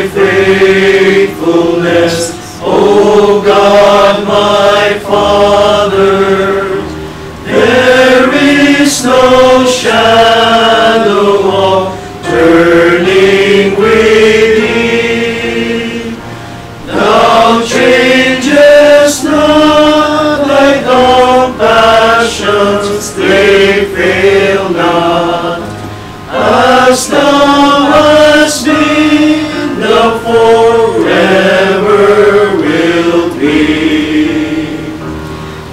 faithfulness, O God my Father. There is no shadow of turning with thee. Thou changest not, thy compassions, they fail not. As thou hast been, thou forever wilt be.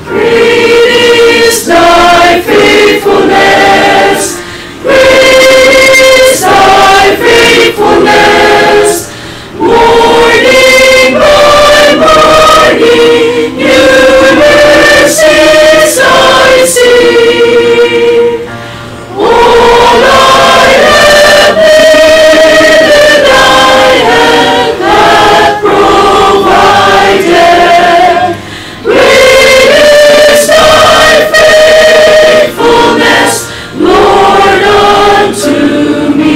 Great is thy faithfulness, great is thy faithfulness. Morning by morning, new mercies I see. All I have needed, thy hand hath provided. Great is thy faithfulness, Lord, unto me.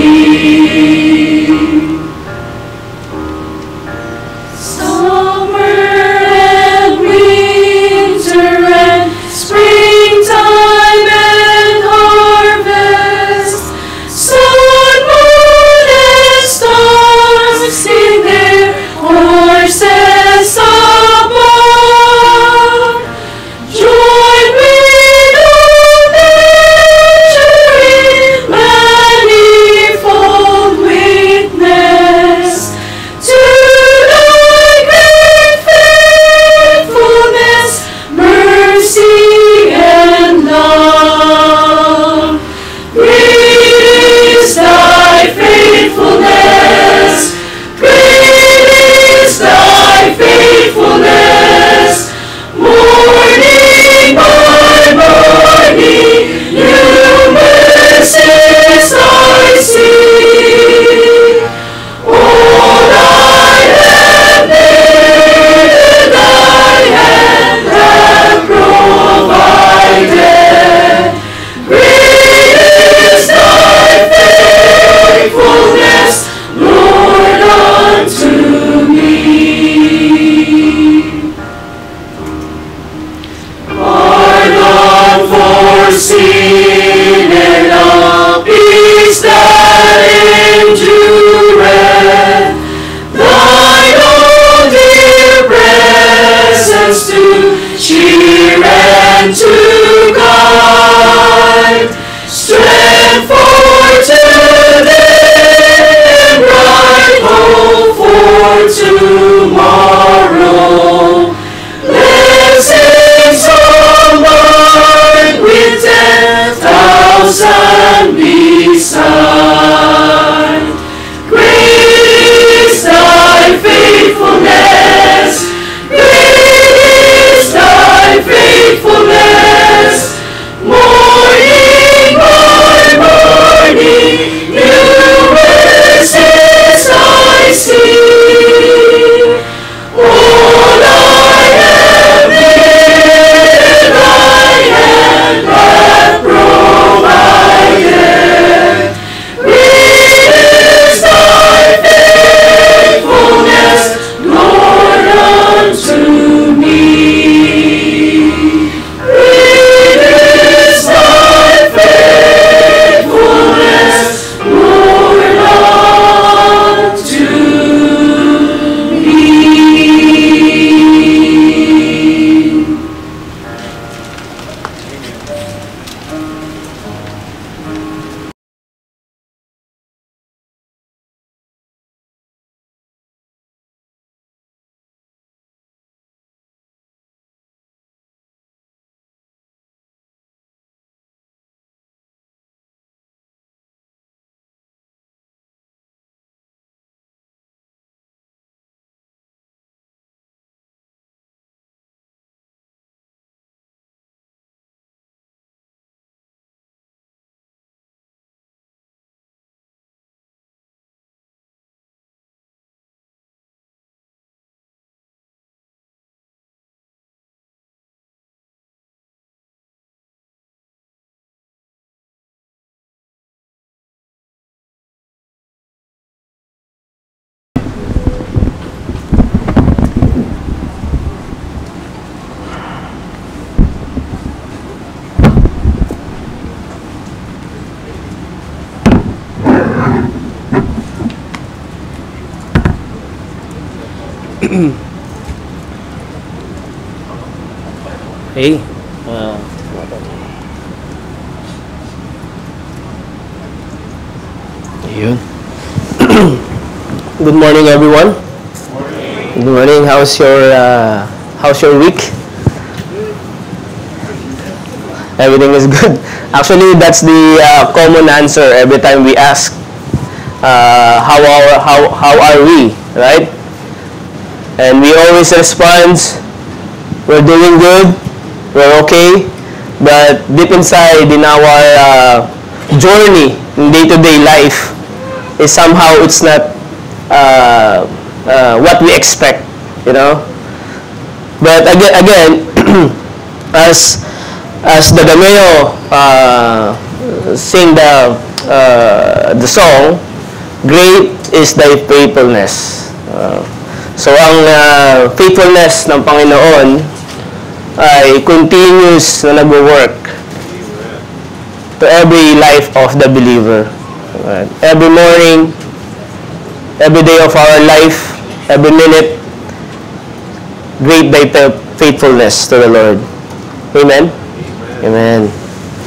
Summer and winter and springtime and harvest, sun, moon, and stars in their courses above, join with all nature in manifold witness to thy great faithfulness, mercy, and love. Great is thy faithfulness, great is thy faithfulness. Morning by morning, new mercies I see. All I have needed, thy hand hath provided. Great is thy faithfulness, Lord, unto me. Pardon for sin and all peace that endureth, thine own dear presence to cheer and to guide, strength for today and bright hope for tomorrow. Blessings combined with 10,000 beside. Great is thy faithfulness, great is thy faithfulness. Okay. Ayun. Good morning, everyone. Good morning. How's your week? Everything is good. Actually, that's the common answer every time we ask, how are we, right? And we always respond, we're doing good, we're okay. But deep inside in our journey in day-to-day life, is somehow it's not what we expect, you know. But again, as the Gameo sing the song, great is thy faithfulness. So ang faithfulness ng Panginoon ay continuous na nagwo-work to every life of the believer. Every morning, every day of our life, every minute, great thy faithfulness to the Lord. Amen? Amen.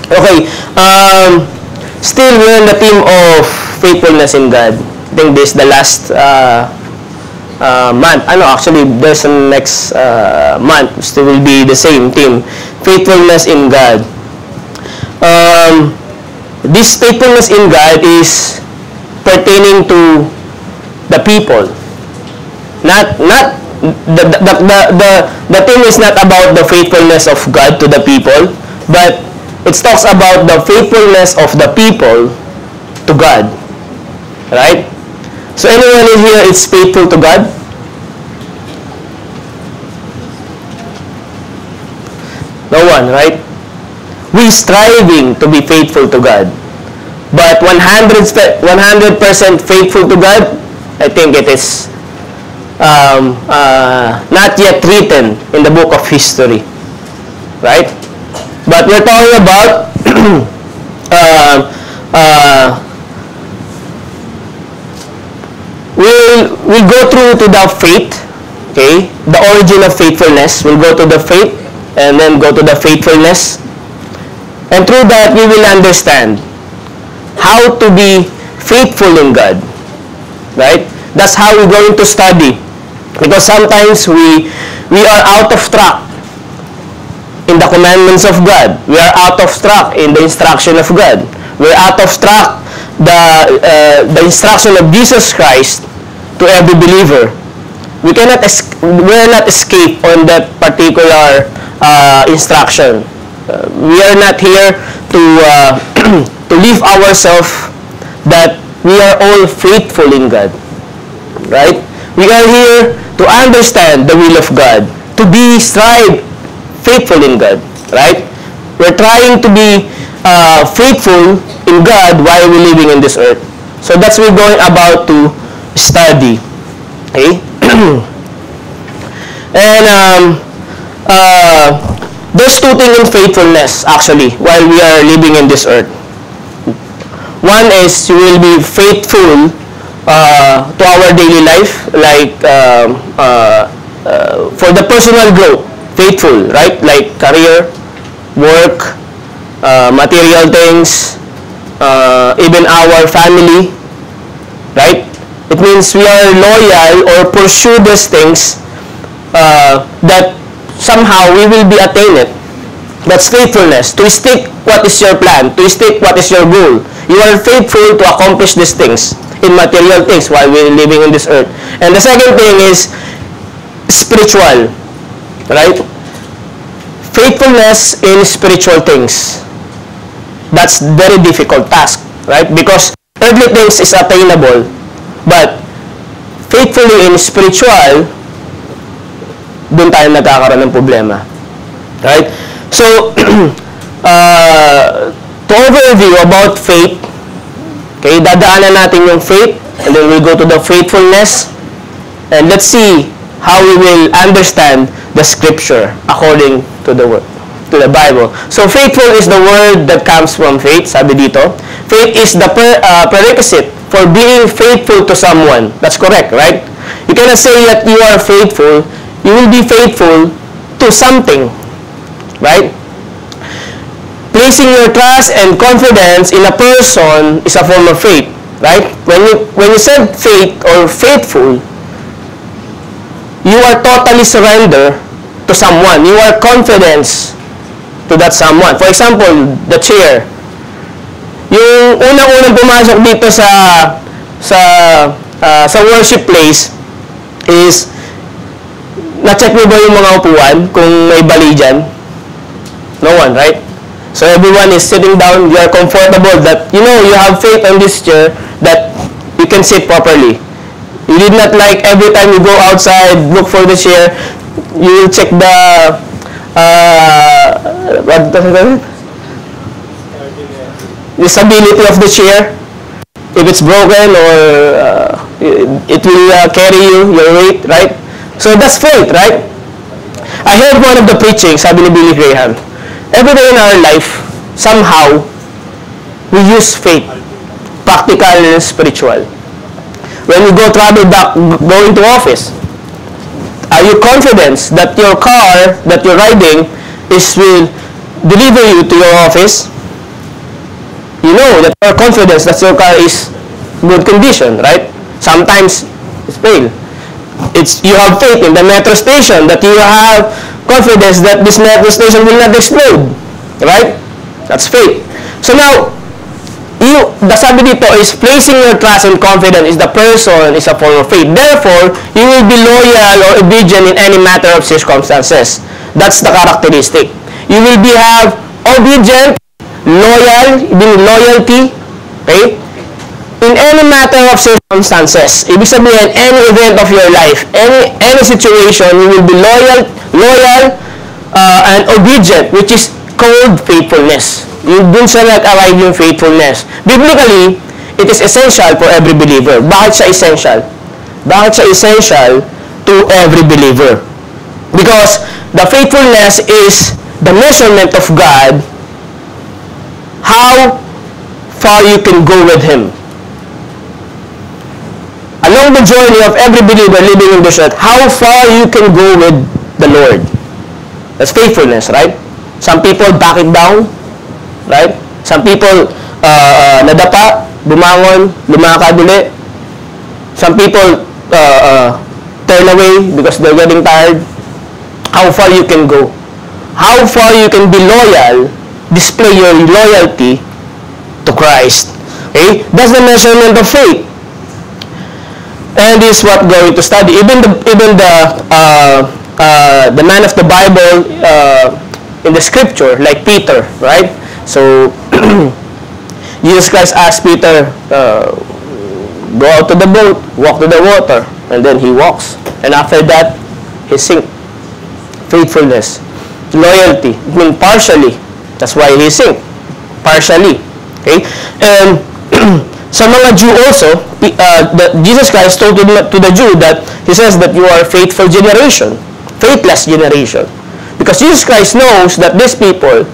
Okay. Still, we're in the theme of faithfulness in God. I think this is the last month. Actually, there's the next month. Still will be the same theme. Faithfulness in God. This faithfulness in God is pertaining to the people. Not the theme is not about the faithfulness of God to the people, but it talks about the faithfulness of the people to God. Right? So anyone in here is faithful to God? No one, right? We striving to be faithful to God. But 100% faithful to God, I think it is not yet written in the book of history. Right? But we're talking about we'll go through to the faith, okay? The origin of faithfulness. We'll go to the faith and then go to the faithfulness. And through that, we will understand how to be faithful in God. Right? That's how we're going to study. Because sometimes we are out of track in the commandments of God. We are out of track in the instruction of God. We're out of track the instruction of Jesus Christ to every believer. We're not escape on that particular instruction. We are not here to to live ourselves that we are all faithful in God. Right? We are here to understand the will of God, to be faithful in God. Right? We're trying to be faithful in God while we're living in this earth. So that's what we're going about to study. Okay? And there's two things in faithfulness, actually, while we are living in this earth. One is you will be faithful to our daily life, like for the personal growth, faithful, right? Like career, work, material things, even our family, right? It means we are loyal or pursue these things that somehow we will be attain it. That's faithfulness. To stick what is your plan, to stick what is your goal. You are faithful to accomplish these things in material things while we're living in this earth. And the second thing is spiritual, right? Faithfulness in spiritual things. That's very difficult task, right? Because earthly things is attainable, but faithfully in spiritual, doon tayo nagkakaroon ng problema. Right? So, to overview about faith, okay, dadaanan natin yung faith, and then we'll go to the faithfulness, and let's see how we will understand the scripture according to the word, to the Bible. So, faithful is the word that comes from faith, sabi dito. Faith is the prerequisite for being faithful to someone. That's correct, right? You cannot say that you are faithful. You will be faithful to something, Right? Placing your trust and confidence in a person is a form of faith. Right? When you said faith or faithful, you are totally surrender to someone. You are confidence to that someone. For example, the chair. Yung unang-unang pumasok dito sa worship place is na-check mo ba yung mga upuan kung may bali dyan? No one, right? So everyone is sitting down, you are comfortable that, you know, you have faith on this chair that you can sit properly. You did not like every time you go outside, look for the chair, you will check the, the stability of the chair. If it's broken or it will carry your weight, right? So that's faith, right? I heard one of the preaching, sabi ni Billy Graham, every day in our life, somehow, we use faith, practical and spiritual. When you go travel back, going to office, are you confident that your car that you're riding will deliver you to your office? You know that you are confident that your car is good condition, right? Sometimes it's fail. You have faith in the metro station that you have confidence that this metro station will not explode, right? That's faith. So now, the sabi dito is placing your trust and confidence is the person is a form of faith. Therefore, you will be loyal or obedient in any matter of circumstances. That's the characteristic. You will have obedient, loyalty, okay? In any matter of circumstances. Ibig sabihin, any event of your life, any situation, you will be loyal, and obedient, which is called faithfulness. Dun siya nag-arrive yung faithfulness. Biblically, it is essential for every believer. Bakit siya essential? Bakit siya essential to every believer? Because the faithfulness is the measurement of God, how far you can go with Him. Along the journey of every believer living in this earth, how far you can go with the Lord. That's faithfulness, right? Some people back it down, right? Some people nadapa, bumangon, lumakad ulit. Some people turn away because they're getting tired. How far you can go. How far you can be loyal, display your loyalty to Christ. Okay? That's the measurement of faith. And this is what we're going to study. Even the man of the Bible in the scripture, like Peter, right? So Jesus Christ asked Peter, go out to the boat, walk to the water, and then he walks. And after that, he sinks. Faithfulness, loyalty, I mean partially. That's why he sinks. Partially. Okay? And sa mga Jew also, Jesus Christ told to the Jew that He says that you are a faithful generation, faithless generation. Because Jesus Christ knows that these people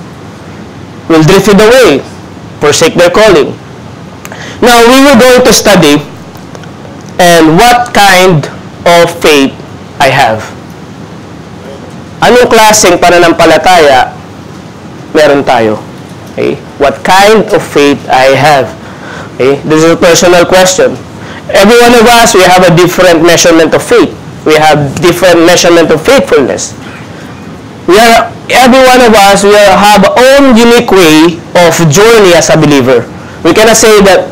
will drift away, forsake their calling. Now, we will go to study and what kind of faith I have. Anong klaseng pananampalataya meron tayo? Okay? What kind of faith I have? Okay? This is a personal question. Every one of us, we have a different measurement of faith. We have different measurement of faithfulness. Every one of us, we have our own unique way of journey as a believer. We cannot say that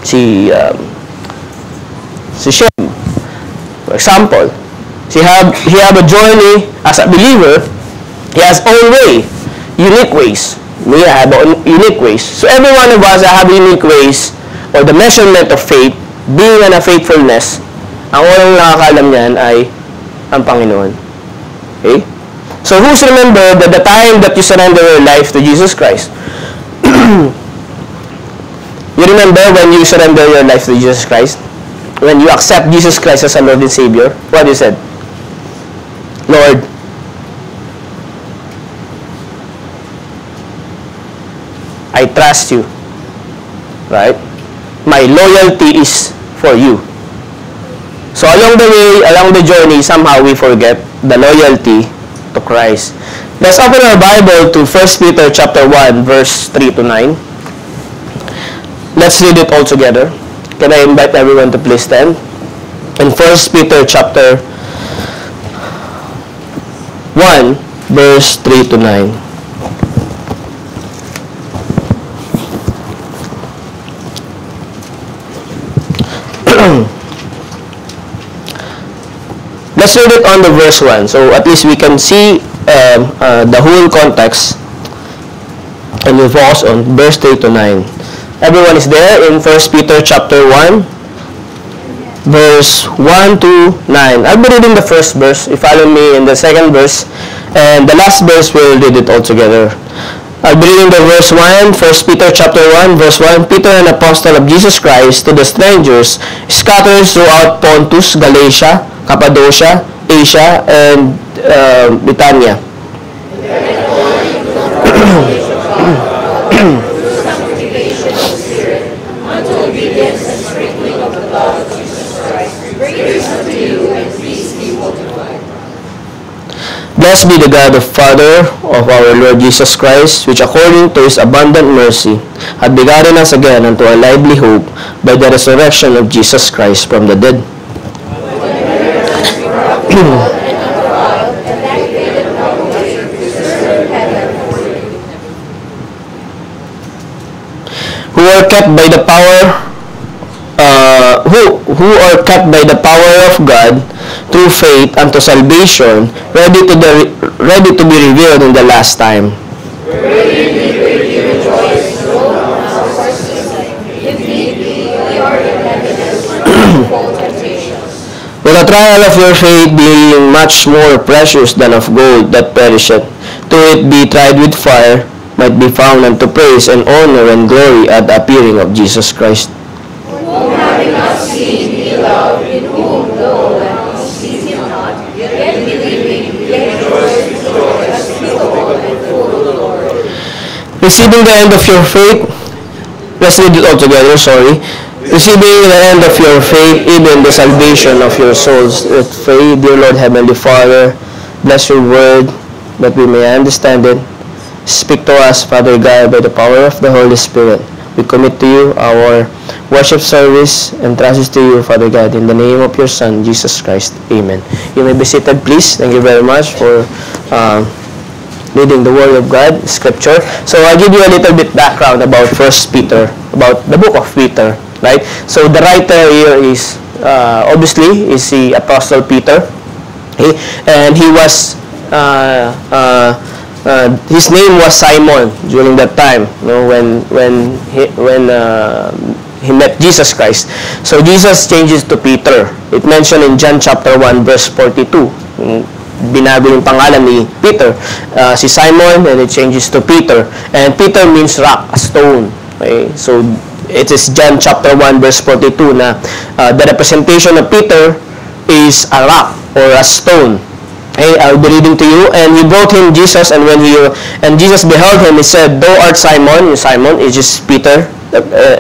si Shem, for example, he have a journey as a believer. He has own way, unique ways. We have unique ways. So every one of us have unique ways or the measurement of faith, being in a faithfulness. Ang unang nakakalam niyan ay ang Panginoon. Okay? So who's remember that the time that you surrender your life to Jesus Christ? You remember when you surrender your life to Jesus Christ? When you accept Jesus Christ as a Lord and Savior? What you said? Lord, I trust you. Right? My loyalty is for you. So along the way, along the journey, somehow we forget the loyalty to Christ. Let's open our Bible to 1 Peter chapter 1, verse 3 to 9. Let's read it all together. Can I invite everyone to please stand? In 1 Peter chapter 1, verse 3 to 9. Let's read it on the verse 1, so at least we can see the whole context, and we'll focus on verse 3 to 9. Everyone is there in 1 Peter chapter 1, verse 1 to 9. I'll be reading the first verse. You follow me in the second verse, and the last verse we'll read it all together. I'll be reading the verse 1, 1 Peter chapter 1, verse 1. Peter, an apostle of Jesus Christ, to the strangers scattered throughout Pontus, Galatia, Cappadocia, Asia, and Bithynia. Blessed be the God of Father of our Lord Jesus Christ, which according to His abundant mercy hath begotten us again unto a lively hope by the resurrection of Jesus Christ from the dead. Who are kept by the power who are kept by the power of God through faith unto salvation, ready to be revealed in the last time. But the trial of your faith, being much more precious than of gold that perisheth, though it be tried with fire, might be found unto praise and honor and glory at the appearing of Jesus Christ. Whom having not seen, ye love, in whom, though thou seest him not, yet believing, yet rejoice with joy unspeakable and full of glory. Receiving the end of your faith, let's read it all together, sorry. Receiving the end of your faith, even the salvation of your souls. Let's pray. Dear Lord Heavenly Father, bless your word that we may understand it. Speak to us, Father God, by the power of the Holy Spirit. We commit to you our worship service and trust it to you, Father God, in the name of your Son, Jesus Christ. Amen. You may be seated, please. Thank you very much for reading the Word of God, Scripture. So I'll give you a little bit background about 1 Peter, about the book of Peter, right? So the writer here is, obviously, is the Apostle Peter. Okay? And he was, his name was Simon during that time, when he met Jesus Christ. So Jesus changes to Peter. It mentioned in John chapter 1 verse 42. Binago yung pangalan ni Peter, si Simon, and it changes to Peter. And Peter means rock, a stone. Okay? So it is John chapter 1 verse 42 na the representation of Peter is a rock or a stone. Okay, I'll be reading to you. And he brought him Jesus, and Jesus beheld him, he said, Thou art Simon. Simon is just Peter,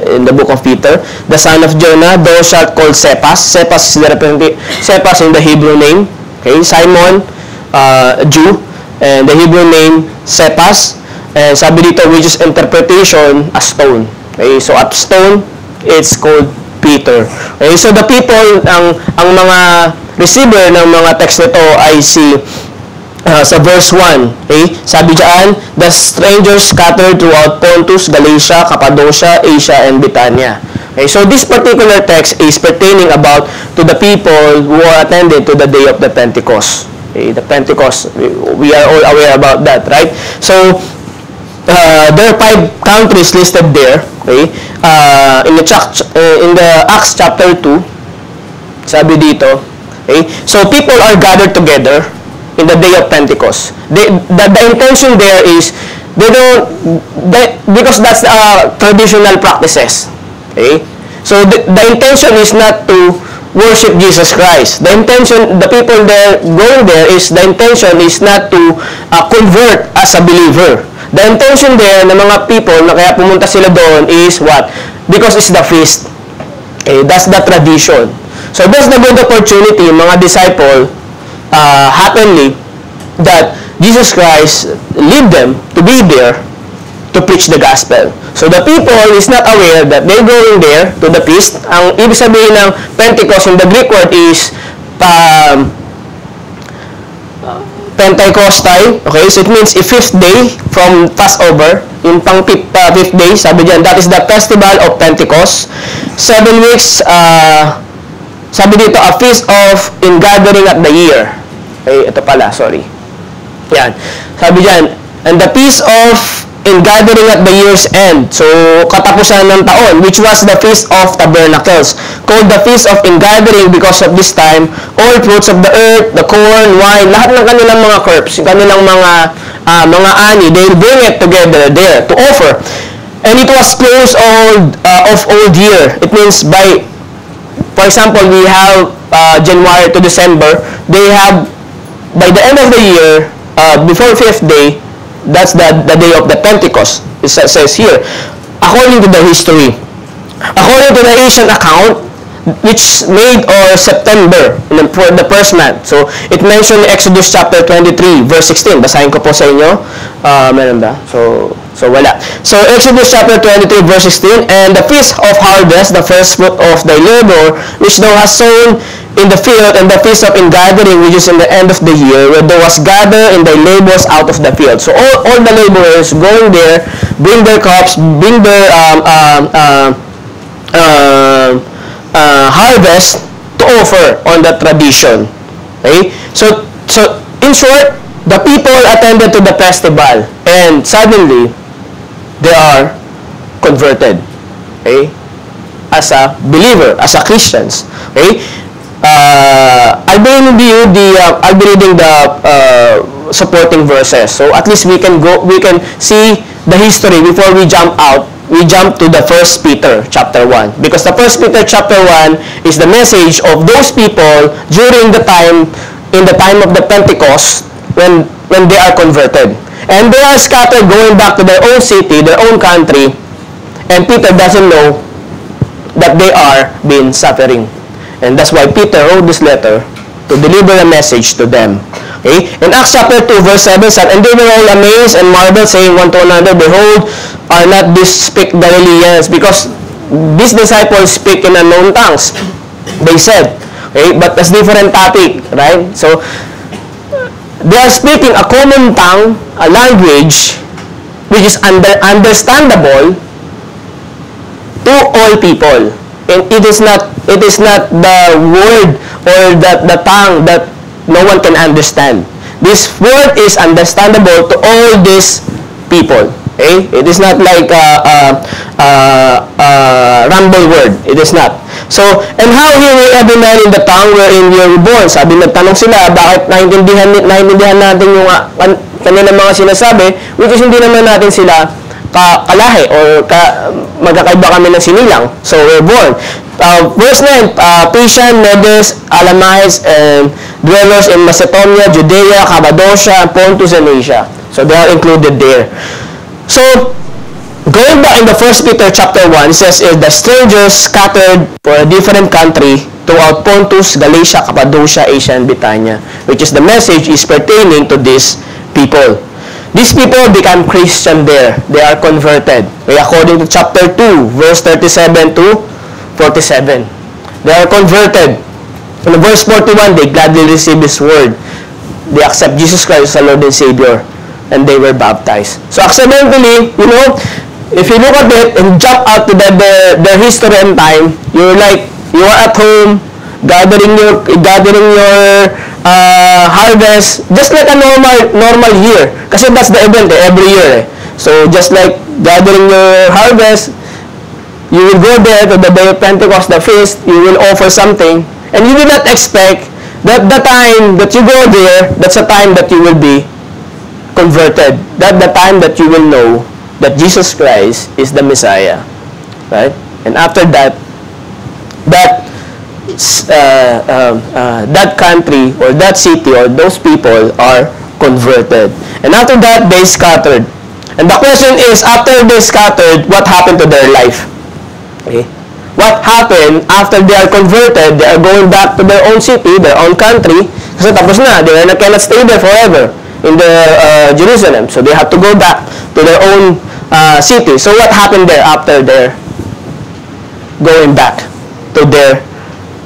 in the book of Peter, the son of Jonah. Thou shalt call Cephas. Cephas in the Hebrew name. Okay, Simon, Jew, and the Hebrew name Cephas. And sabi dito, which is interpretation, a stone. Okay, so at stone, it's called Peter. Okay, so the people, ang mga receiver ng mga text nito ay si sa verse 1. Okay, sabi diyan, the strangers scattered throughout Pontus, Galatia, Cappadocia, Asia, and Bithynia. Okay, so this particular text is pertaining about to the people who are attended to the day of the Pentecost. Okay, the Pentecost, we are all aware about that, right? So there are 5 countries listed there. Okay, in the Acts chapter 2, sabi dito. Okay, so people are gathered together in the day of Pentecost. The intention there is because that's traditional practices. Okay? So the intention is not to worship Jesus Christ. The people there going there the intention is not to convert as a believer. The intention there ng mga people na kaya pumunta sila doon is what? Because it's the feast. Okay? That's the tradition. So that's the good opportunity, mga disciple, happenly, that Jesus Christ lead them to be there to preach the gospel. So the people is not aware that they're going there to the feast. Ang ibig sabihin ng Pentecost in the Greek word is Pentecostai. Okay, so it means a fifth day from Passover. Yung pang fifth day, sabi diyan, that is the festival of Pentecost. 7 weeks, sabi dito, a feast of ingathering at the year. Okay, ito pala, sorry. Yan. Sabi diyan, and the feast of ingathering at the year's end. So, katapusan ng taon, which was the Feast of Tabernacles, called the Feast of Ingathering because of this time, all fruits of the earth, the corn, wine, lahat ng kanilang mga crops, kanilang mga ani, they'll bring it together there to offer. And it was close of old year. It means by, for example, we have January to December, they have, by the end of the year, before 5th day, that's the day of the Pentecost. It says here, according to the history. According to the Asian account, which made or September for the first month. So, it mentioned Exodus chapter 23, verse 16. Basahin ko po sa inyo. Meron ba? So wala. So, Exodus chapter 23, verse 16, and the feast of harvest, the first fruit of thy labor, which thou hast sown in the field, and the feast of ingathering, which is in the end of the year, where thou hast gathered in thy labors out of the field. So, all the laborers going there, bring their crops, bring their harvest to offer on that tradition. Okay? So in short, the people attended to the festival, and suddenly, they are converted. Okay? As a believer, as a Christians. Okay? I'll be reading the supporting verses. So at least we can see the history before we jump out. We jump to the 1 Peter chapter 1. Because the 1 Peter chapter 1 is the message of those people during the time, in the time of the Pentecost, when they are converted. And they are scattered going back to their own city, their own country, and Peter doesn't know that they are being suffering. And that's why Peter wrote this letter to deliver a message to them. Okay? In Acts chapter 2, verse 7 said, and they were all amazed and marveled, saying one to another, behold, are not these speak Galileans? Because these disciples speak in unknown tongues, they said. Okay? But that's different topic, right? So, they are speaking a common tongue, a language, which is understandable to all people. And it is not the word or the tongue that no one can understand. This word is understandable to all these people. Okay? It is not like rumble word. It is not. So, and how hear we every man in the tongue wherein we are born? Sabi, nagtanong sila, bakit naintindihan natin yung kanilang mga sinasabi, which is hindi naman natin sila kalahi or magkakaiba kami ng sinilang. So, we're born. Verse 9, Persian, Medes, Elamites, and dwellers in Macedonia, Judea, Cappadocia, Pontus, and Asia. So, they are included there. So, going back in the 1 Peter chapter 1, it says, the strangers scattered for a different country throughout Pontus, Galatia, Cappadocia, Asia, and Bithynia, which is the message is pertaining to these people. These people become Christian there. They are converted. Okay, according to chapter 2, verse 37 to 47. They are converted. In verse 41, they gladly receive His word. They accept Jesus Christ as Lord and Savior. And they were baptized. So accidentally, if you look at it and jump out to the history and time, you are at home, gathering your harvest, just like a normal year. Kasi that's the event every year. So just like gathering your harvest, you will go there to the day of Pentecost, the feast, you will offer something, and you will not expect that the time that you go there, that's the time that you will be converted. That the time that you will know that Jesus Christ is the Messiah. Right? And after that country or that city or those people are converted. And after that, they scattered. And the question is, after they scattered, what happened to their life? Okay? What happened after they are converted? They are going back to their own city, their own country. Kasi tapos na, they cannot stay there forever. in the Jerusalem. So they have to go back to their own city. So what happened there after their going back to their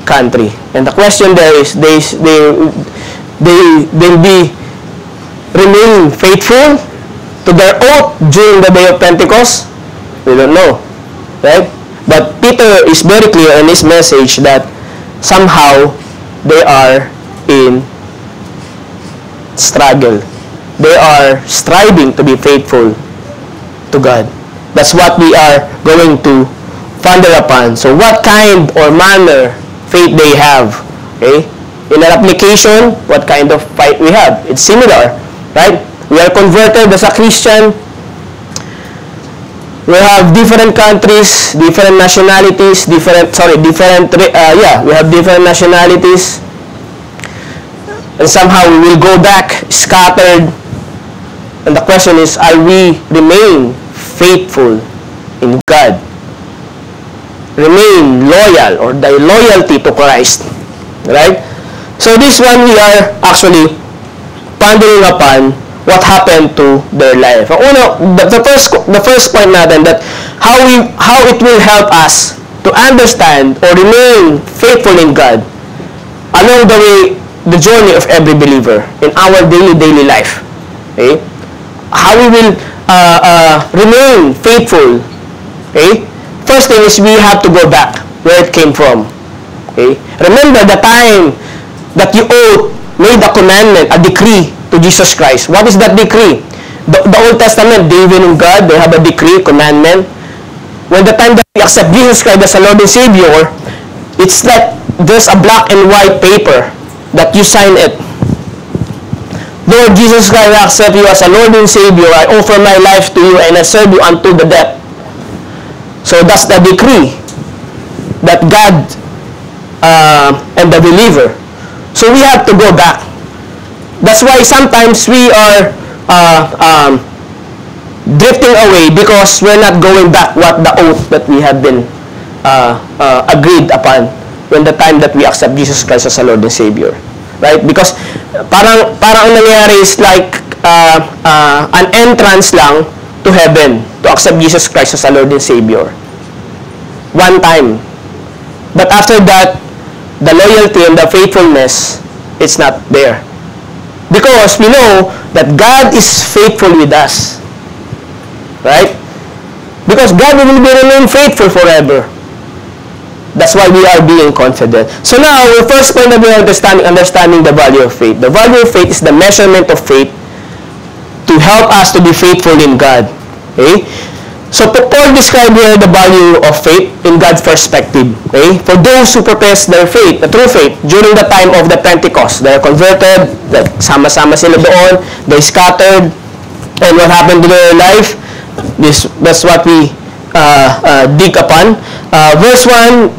country? And the question there is, they'll be remain faithful to their oath during the day of Pentecost? We don't know, right? But Peter is very clear in his message that somehow they are in struggle. They are striving to be faithful to God. That's what we are going to ponder upon. So what kind or manner faith they have? Okay? In an application, what kind of faith we have? It's similar, right? We are converted as a Christian. We have different countries, different nationalities, we have different nationalities. And somehow we will go back scattered. And the question is, are we remain faithful in God? Remain loyal, or the loyalty to Christ. Right? So this one we are actually pondering upon what happened to their life. The first point natin, that how it will help us to understand or remain faithful in God along the way, the journey of every believer in our daily life. Okay? How we will remain faithful. Okay? First thing is, we have to go back where it came from. Okay? Remember the time that you made a commandment, a decree to Jesus Christ. What is that decree? The Old Testament, David and God, they have a decree, commandment. When the time that we accept Jesus Christ as a Lord and Savior, it's like there's a black and white paper that you sign it. Lord Jesus Christ, I accept you as a Lord and Savior. I offer my life to you and I serve you unto the death. So that's the decree that God and the believer. So we have to go back. That's why sometimes we are drifting away, because we're not going back what the oath that we have been agreed upon when the time that we accept Jesus Christ as a Lord and Savior. Right? Because parang nangyayari is like an entrance lang to heaven, to accept Jesus Christ as a Lord and Savior. One time. But after that, the loyalty and the faithfulness, it's not there. Because we know that God is faithful with us. Right? Because God will remain faithful forever. That's why we are being confident. So now, the first point that we are understanding the value of faith. The value of faith is the measurement of faith to help us to be faithful in God. Okay? So Paul described here the value of faith in God's perspective. Okay? For those who profess their faith, the true faith, during the time of the Pentecost, they are converted, sama-sama sila doon, they scattered, and what happened to their life? That's what we dig upon. Verse 1,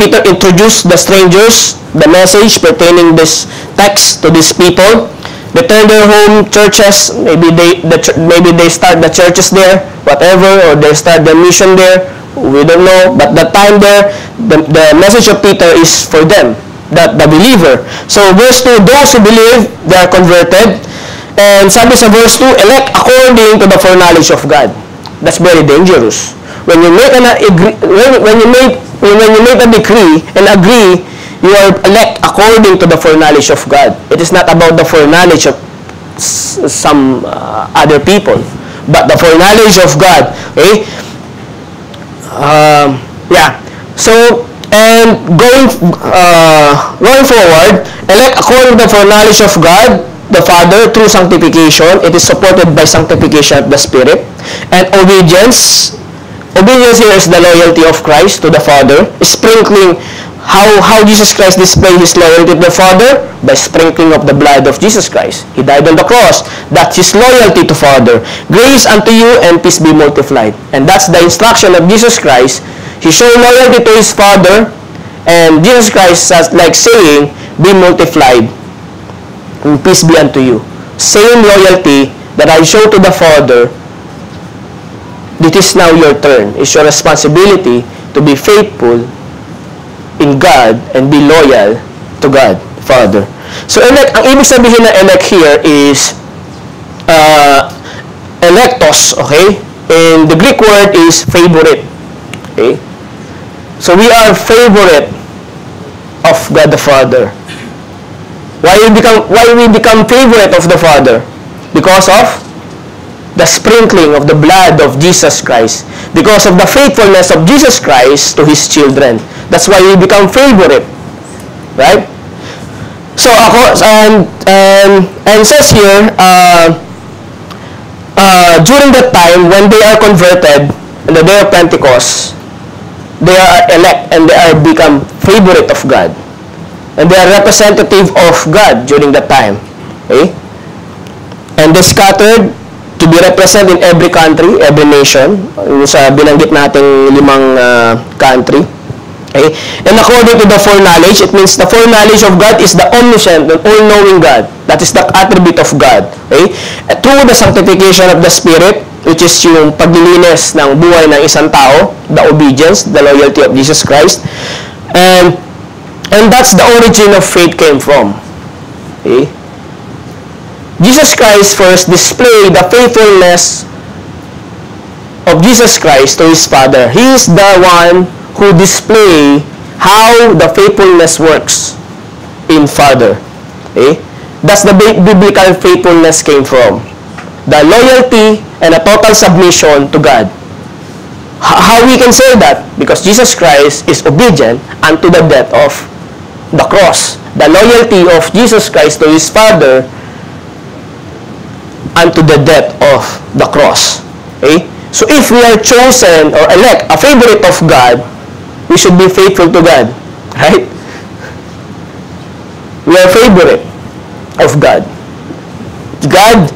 Peter introduced the strangers, the message pertaining this text to these people. They turn their home churches, maybe they start the churches there, whatever, or they start the mission there, we don't know. But the time there, the message of Peter is for them, that the believer. So verse 2, those who believe, they are converted. And sabi sa verse 2, elect according to the foreknowledge of God. That's very dangerous. When you make when you make a decree and agree, you are elect according to the foreknowledge of God. It is not about the foreknowledge of some other people, but the foreknowledge of God. Okay? So, and going forward, elect according to the foreknowledge of God, the Father, through sanctification. It is supported by sanctification of the Spirit. And obedience. Obedience here is the loyalty of Christ to the Father. Sprinkling, how Jesus Christ displayed His loyalty to the Father? By sprinkling of the blood of Jesus Christ. He died on the cross. That's His loyalty to Father. Grace unto you and peace be multiplied. And that's the instruction of Jesus Christ. He showed loyalty to His Father, and Jesus Christ is like saying, be multiplied and peace be unto you. Same loyalty that I show to the Father, it is now your turn. It's your responsibility to be faithful in God and be loyal to God, Father. So elect, ang ibig sabihin na elect here is electos, okay? And the Greek word is favorite. Okay? So we are favorite of God the Father. Why we become favorite of the Father? Because of the sprinkling of the blood of Jesus Christ. Because of the faithfulness of Jesus Christ to His children. That's why we become favorite. Right? So, and says here, during that time, when they are converted, in the day of Pentecost, they are elect and they are become favorite of God. And they are representative of God during that time. Okay? And they scattered to be represented in every country, every nation. Sa binanggit nating 5 country. Okay? And according to the foreknowledge, it means the foreknowledge of God is the omniscient and all-knowing God. That is the attribute of God. Okay? And through the sanctification of the Spirit, which is yung paglilinis ng buhay ng isang tao, the obedience, the loyalty of Jesus Christ. And that's the origin of faith came from. Okay? Jesus Christ first displayed the faithfulness of Jesus Christ to His Father. He is the one who display how the faithfulness works in Father. Okay? That's the biblical faithfulness came from. The loyalty and a total submission to God. How we can say that? Because Jesus Christ is obedient unto the death of the cross. The loyalty of Jesus Christ to His Father unto the death of the cross. Okay? So if we are chosen or elect a favorite of God, we should be faithful to God. Right? We are favorite of God. God,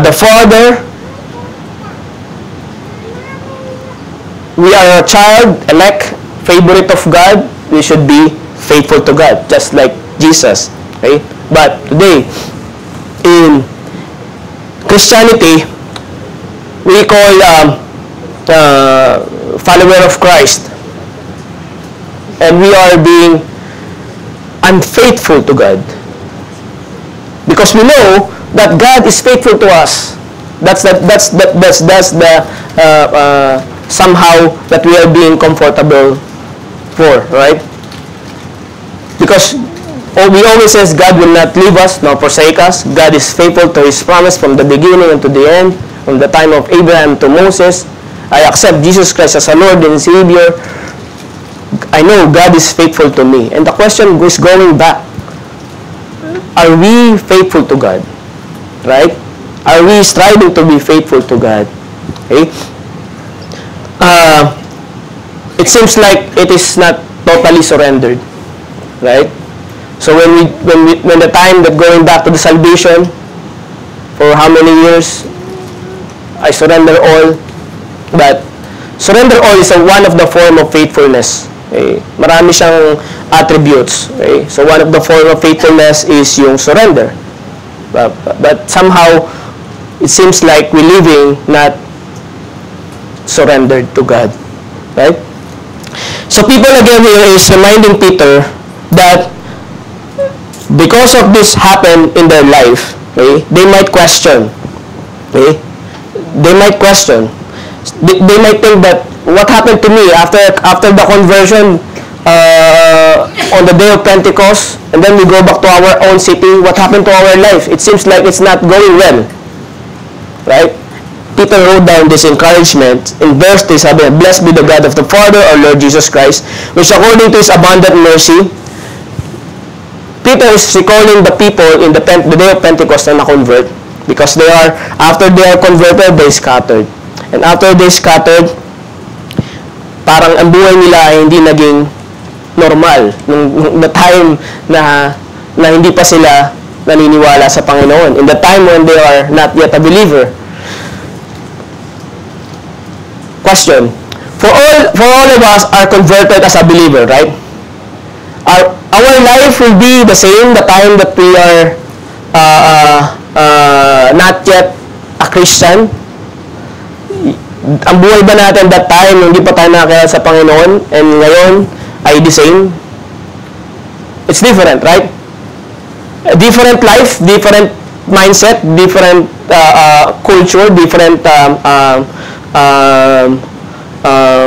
the Father, we are a child, elect, favorite of God. We should be faithful to God, just like Jesus. Okay? But today, in Christianity, we call follower of Christ, and we are being unfaithful to God because we know that God is faithful to us. That's the somehow that we are being comfortable for, right? Because we always says God will not leave us nor forsake us. God is faithful to His promise from the beginning and to the end. From the time of Abraham to Moses, I accept Jesus Christ as a Lord and Savior. I know God is faithful to me. And the question is going back. Are we faithful to God? Right? Are we striving to be faithful to God? Okay? It seems like it is not totally surrendered. Right? So when the time that going back to the salvation, for how many years, I surrender all. But surrender all is one of the form of faithfulness. Okay? Marami siyang attributes. Okay? So one of the form of faithfulness is yung surrender. But somehow, it seems like we're living not surrendered to God. Right? So people again here is reminding Peter that because of this happened in their life, okay, they might question. Okay? They might question. They might think that what happened to me after the conversion on the day of Pentecost, and then we go back to our own city, what happened to our life? It seems like it's not going well. Right? Peter wrote down this encouragement. In verse 3, sabi, "Blessed be the God of the Father, our Lord Jesus Christ, which according to His abundant mercy," Peter is recalling the people in the day of Pentecost na na-convert, because after they are converted, they scattered. And after they scattered, parang ang buhay nila ay hindi naging normal. Nung the time na hindi pa sila naniniwala sa Panginoon. In the time when they are not yet a believer. Question. For all of us are converted as a believer, right? Our life will be the same the time that we are not yet a Christian. Ang buhay ba natin that time, hindi pa tayo nakakilala sa Panginoon, and ngayon ay the same? It's different, right? A different life, different mindset, different culture, different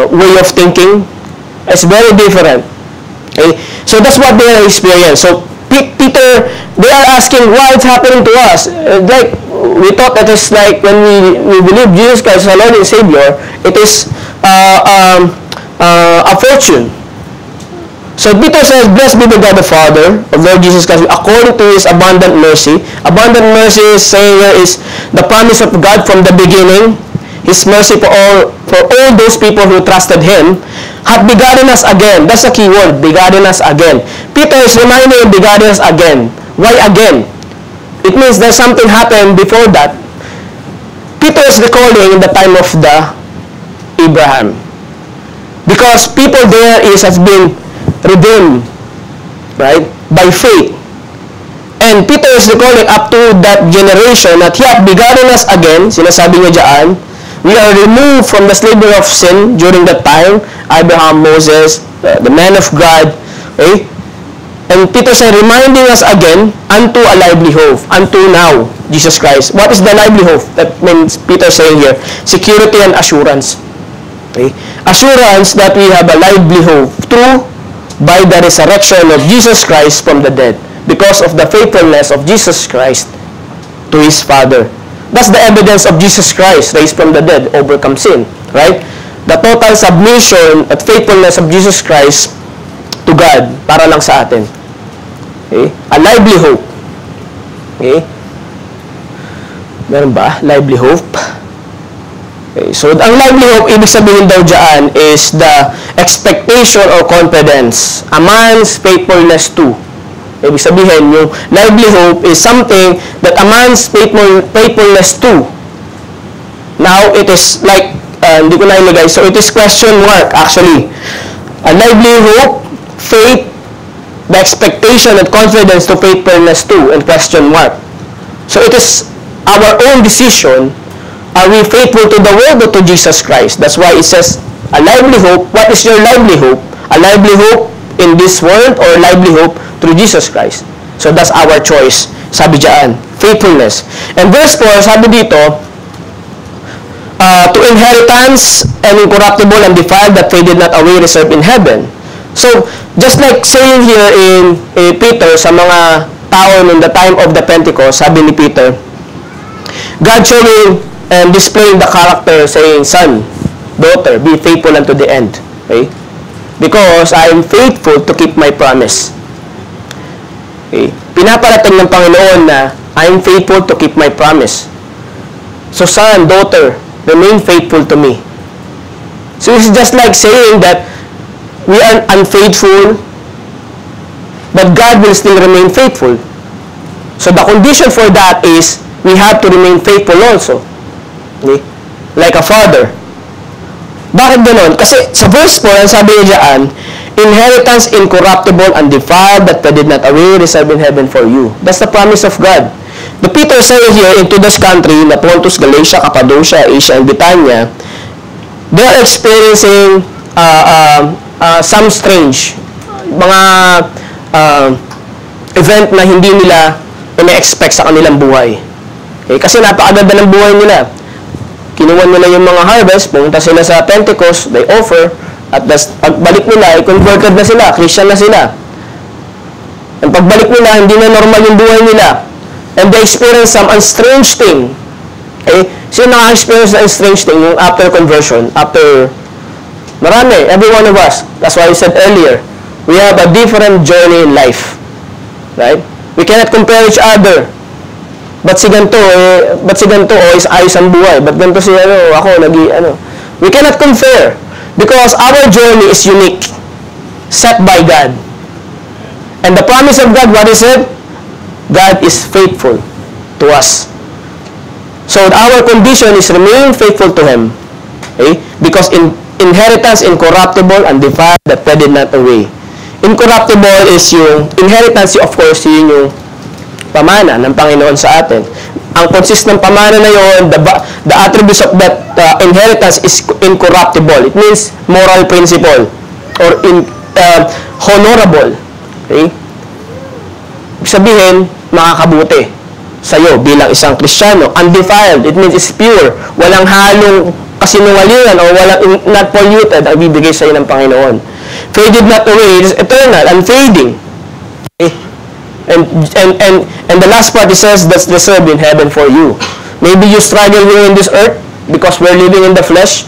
way of thinking. It's very different. Okay? So that's what they experience. So Peter, they are asking why it's happening to us. Like we thought that it's like when we believe Jesus Christ as our Lord and Savior, it is a fortune. So Peter says, "Blessed be the God the Father of Lord Jesus Christ, according to His abundant mercy." Abundant mercy is saying here is the promise of God from the beginning. His mercy for all those people who trusted Him, hath begotten us again. That's the key word, begotten us again. Peter is reminding him, begotten us again. Why again? It means there's something happened before that. Peter is recalling the time of the Abraham. Because people there has been redeemed, right, by faith. And Peter is recalling up to that generation that He hath begotten us again. Sinasabi niya dyan, we are removed from the slavery of sin during that time. Abraham, Moses, the man of God. Okay? And Peter said, reminding us again unto a lively hope, unto now, Jesus Christ. What is the lively hope? That means Peter saying here, security and assurance. Okay? Assurance that we have a lively hope through by the resurrection of Jesus Christ from the dead, because of the faithfulness of Jesus Christ to His Father. That's the evidence of Jesus Christ raised from the dead, overcome sin, right? The total submission at faithfulness of Jesus Christ to God para lang sa atin. Okay? A lively hope. Okay? Meron ba? Lively hope? Okay. So, ang lively hope, ibig sabihin daw dyan is the expectation or confidence. A man's faithfulness to. Ibig sabihin, yung lively hope is something that a man's faithfulness to. Now, it is like, hindi ko na ilagay, so it is question mark actually. A lively hope, faith, the expectation and confidence to faithfulness to, and question mark. So it is our own decision, are we faithful to the Word or to Jesus Christ? That's why it says, a lively hope. What is your lively hope? A lively hope in this world or lively hope through Jesus Christ. So that's our choice. Sabi dyan, faithfulness. And verse 4, sabi dito, to inheritance and incorruptible and defiled that faded not away reserved in heaven. So, just like saying here in Peter sa mga tao in the time of the Pentecost, sabi ni Peter, God showing and displaying the character, saying, son, daughter, be faithful unto the end. Okay? Because I am faithful to keep my promise. Okay. Pinaparating ng Panginoon na I am faithful to keep my promise. So son, daughter, remain faithful to me. So it's just like saying that we are unfaithful, but God will still remain faithful. So the condition for that is we have to remain faithful also. Okay? Like a father. Bakit ganoon? Kasi sa verse 4, sabi niya dyan, inheritance incorruptible, undefiled, that faded not away, reserved in heaven for you. That's the promise of God. The Peter saying here, into this country, na Pontus, Galatia, Cappadocia, Asia, and Bithynia, they are experiencing some strange mga event na hindi nila ina-expect sa kanilang buhay. Okay? Kasi napakaganda ng buhay nila. Kinuha nila yung mga harvest, pumunta sila sa Pentecost, they offer, at pagbalik nila, converted na sila, Christian na sila. Ang pagbalik nila, hindi na normal yung buhay nila. And they experience some strange thing. Okay? Sino naka-experience na strange thing yung after conversion? After, marami, every one of us. That's why I said earlier, we have a different journey in life. Right? We cannot compare each other. Ba't si ganito, is ayos ang buhay. Ba't ganito si ako, We cannot compare. Because our journey is unique. Set by God. And the promise of God, what is it? God is faithful to us. So our condition is remain faithful to Him. Okay? Because inheritance incorruptible and defiled that faded not away. Incorruptible is yung inheritance, of course, yun yung pamana ng Panginoon sa atin. Ang consist ng pamana na yun, the attributes of that inheritance is incorruptible. It means moral principle or honorable. Okay? Sabihin, makakabuti. sa'yo bilang isang Kristiyano. Undefiled, it means it's pure. Walang halong kasinungalingan o walang not polluted ang bibigay sa'yo ng Panginoon. Faded not away, it is eternal, unfading. Okay? And the last part, it says, that's reserved in heaven for you. Maybe you struggle here in this earth because we're living in the flesh,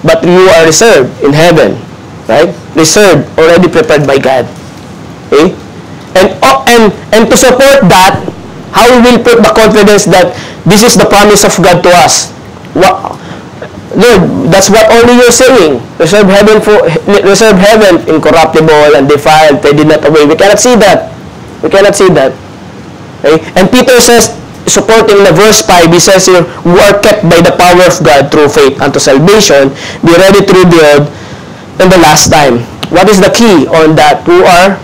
but you are reserved in heaven. Right? Reserved, already prepared by God. Okay? And to support that, how we will put the confidence that this is the promise of God to us? Lord, that's what only you're saying. Reserve heaven incorruptible and defiled, they did not away. We cannot see that. We cannot see that. Okay? And Peter says, supporting the verse 5, he says here, who are kept by the power of God through faith unto salvation, be ready to reveal in the last time. What is the key on that? Who are?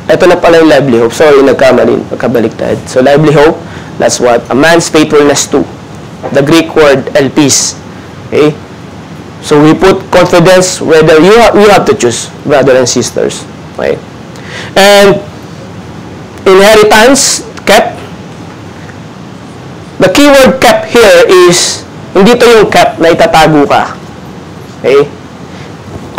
Ito na pala yung lively hope. Sorry, nagkabaliktad. So, lively hope, that's what? A man's faithfulness to. The Greek word, elpis. Okay? So, we put confidence whether you have to choose, brothers and sisters. Okay? And, inheritance, kept. The key word kept here is, hindi to yung kept na itatago ka. Okay?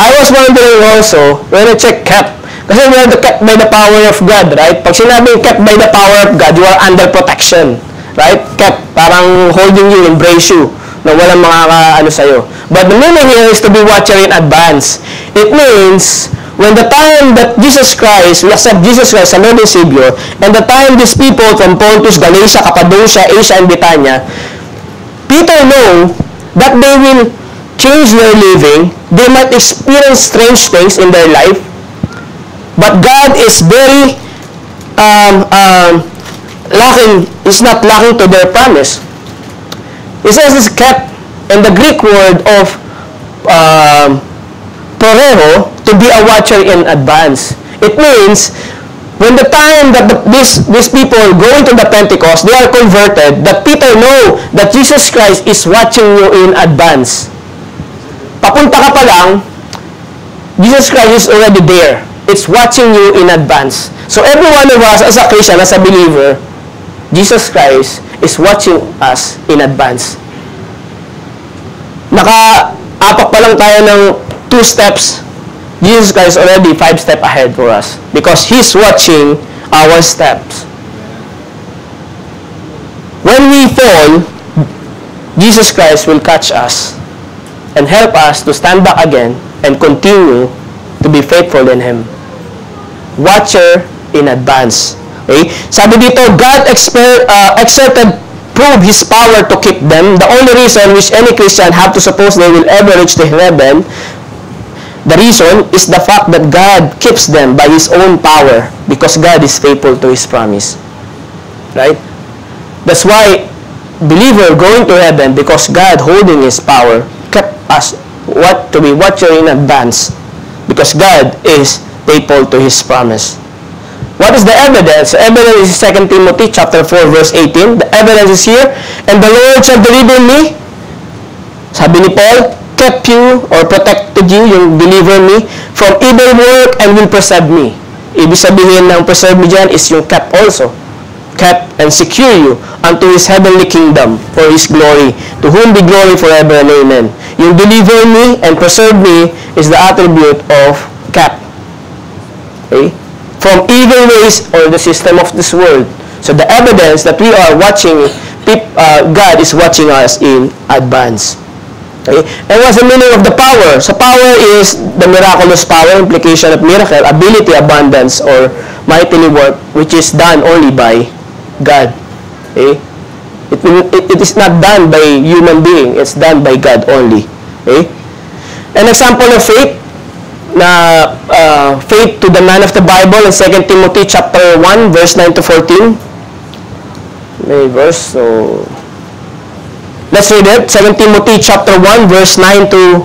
I was wondering also, when I check kept, kasi we are kept by the power of God, right? Pag sinabing kept by the power of God, you are under protection, right? Kept, parang holding you, embrace you, na walang makaka-ano sa'yo. But the meaning here is to be watcher in advance. It means, when the time that Jesus Christ, we accept Jesus Christ as Lord and Savior, and the time these people from Pontus, Galatia, Cappadocia, Asia, and Bithynia, Peter know that they will change their living, they might experience strange things in their life, but God is very is not lacking to their promise. It says it's kept in the Greek word of porero, to be a watcher in advance. It means, when the time that these people go into the Pentecost, they are converted, that Peter know that Jesus Christ is watching you in advance. Papunta ka pa lang, Jesus Christ is already there. It's watching you in advance. So every one of us, as a Christian, as a believer, Jesus Christ is watching us in advance. Naka-apak pa lang tayo ng 2 steps. Jesus Christ is already 5 steps ahead for us. Because He's watching our steps. When we fall, Jesus Christ will catch us and help us to stand back again and continue to be faithful in Him. Watcher in advance. Okay? Sabi dito, God exerted, prove His power to keep them. The only reason which any Christian have to suppose they will ever reach to heaven, the reason is the fact that God keeps them by His own power, because God is faithful to His promise. Right? That's why believer going to heaven, because God holding His power kept us to be watcher in advance, because God is faithful to His promise. What is the evidence? The evidence is 2 Timothy chapter 4 verse 18. The evidence is here, and the Lord shall deliver me. Sabi ni Paul, kept you or protected you, yung deliver me from evil work and will preserve me. Ibig sabihin ng preserve me dyan is yung kept also. Kept and secure you unto His heavenly kingdom for His glory, to whom be glory forever and amen. Yung deliver me and preserve me is the attribute of kept. Okay? From evil ways or the system of this world. So the evidence that we are watching, God is watching us in advance. Okay? And what's the meaning of the power? So power is the miraculous power, implication of miracle, ability, abundance, or mightily work, which is done only by God. Okay? It is not done by human being. It's done by God only. Okay? An example of faith, faith to the man of the Bible in 2 Timothy chapter 1 verse 9 to 14. May verse, so let's read it. 2 Timothy chapter 1 verse 9 to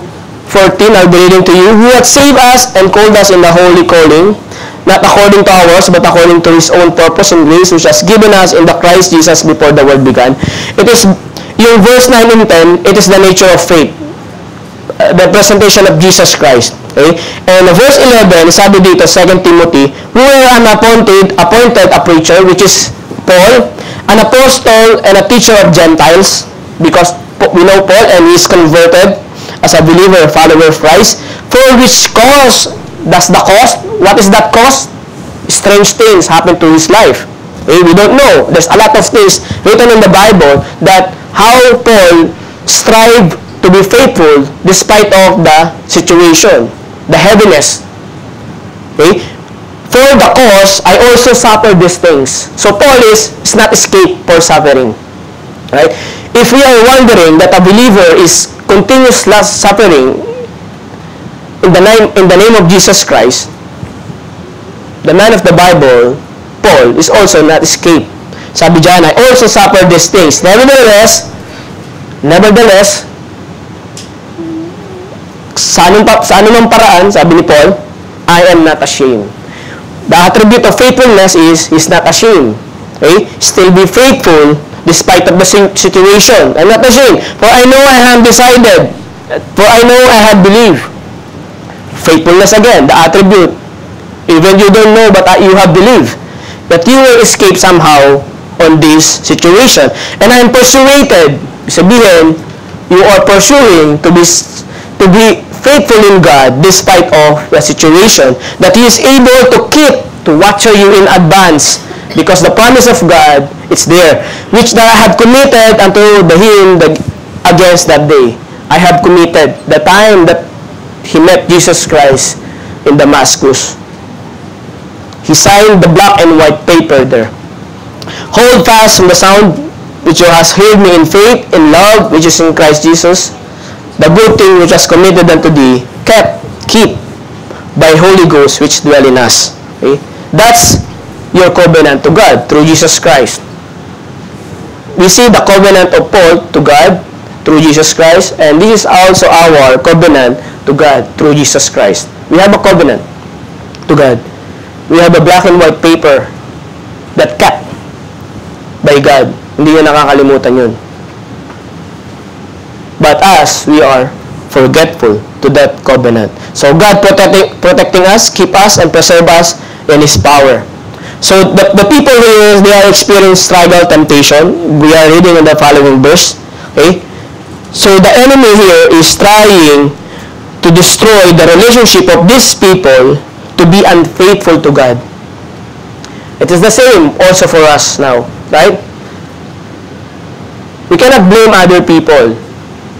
14. I'll be reading to you. Who hath saved us and called us in the holy calling, not according to ours, but according to His own purpose and grace, which has given us in the Christ Jesus before the world began. It is, yung verse 9 and 10, it is the nature of faith. the presentation of Jesus Christ. Okay? And verse 11, sabi dito, 2 Timothy, who were appointed a preacher, which is Paul, an apostle and a teacher of Gentiles, because we know Paul and he is converted as a believer, follower of Christ, for which cause does the cause? What is that cause? Strange things happen to his life. Okay? We don't know. There's a lot of things written in the Bible that how Paul strived to be faithful despite of the situation, the heaviness. Okay? For the cause, I also suffer these things. So Paul is not escape for suffering. Right? If we are wondering that a believer is continuous suffering in the name of Jesus Christ, the man of the Bible, Paul, is also not escape. Sabi dyan, I also suffer these things. Nevertheless, sa anumang paraan, sabi ni Paul, I am not ashamed. The attribute of faithfulness is, he's not ashamed. Okay? Still be faithful despite of the situation. I'm not ashamed. For I know I have decided. For I know I have believed. Faithfulness again, the attribute. Even you don't know, but you have believed that you will escape somehow on this situation. And I am persuaded, sabihin, you are pursuing to be faithful in God despite of the situation, that He is able to watch you in advance, because the promise of God, it's there, which that I have committed unto Him against that day. I have committed the time that He met Jesus Christ in Damascus. He signed the black and white paper there. Hold fast from the sound which you has heard me in faith, in love, which is in Christ Jesus. The good thing which was committed unto thee, keep by Holy Ghost which dwell in us. Okay? That's your covenant to God through Jesus Christ. We see the covenant of Paul to God through Jesus Christ, and this is also our covenant to God through Jesus Christ. We have a covenant to God. We have a black and white paper that kept by God. Hindi niya nakakalimutan yun. But us, we are forgetful to that covenant. So God protecting us, keep us, and preserve us in His power. So the people here, they are experiencing struggle, temptation. We are reading in the following verse. Okay? So the enemy here is trying to destroy the relationship of these people to be unfaithful to God. It is the same also for us now. Right? We cannot blame other people.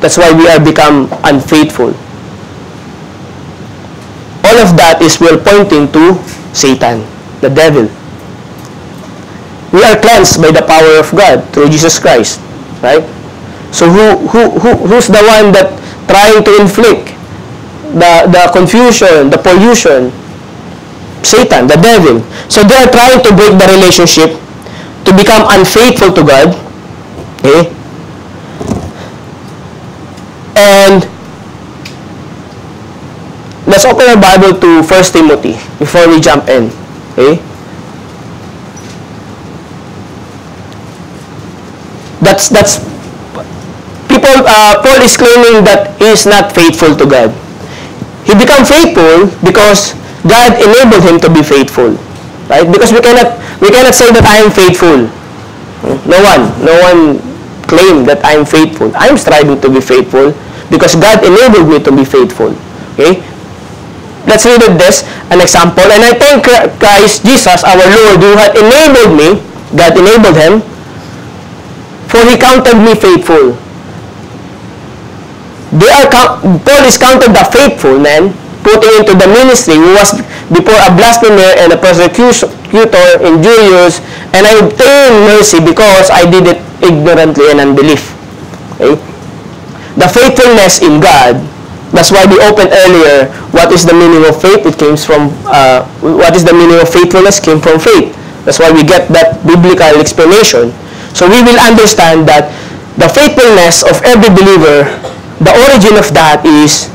That's why we are become unfaithful. All of that is well pointing to Satan, the devil. We are cleansed by the power of God through Jesus Christ, right? So who's the one that trying to inflict the confusion, the pollution? Satan, the devil. So they are trying to break the relationship, to become unfaithful to God. Okay? And let's open our Bible to 1 Timothy before we jump in. Okay? That's people. Paul is claiming that he is not faithful to God. He become faithful because God enabled him to be faithful, right? Because we cannot say that I am faithful. No one claim that I am faithful. I am striving to be faithful because God enabled me to be faithful. Okay? Let's read this, an example. And I thank Christ Jesus, our Lord, who had enabled me, God enabled him, for he counted me faithful. Paul is counted the faithful man, putting into the ministry, who was before a blasphemer and a persecutor, injurious, and I obtained mercy because I did it ignorantly and unbelief. Okay? The faithfulness in God, that's why we opened earlier, what is the meaning of faith? It came from, what is the meaning of faithfulness? Came from faith. That's why we get that biblical explanation. So we will understand that the faithfulness of every believer, the origin of that is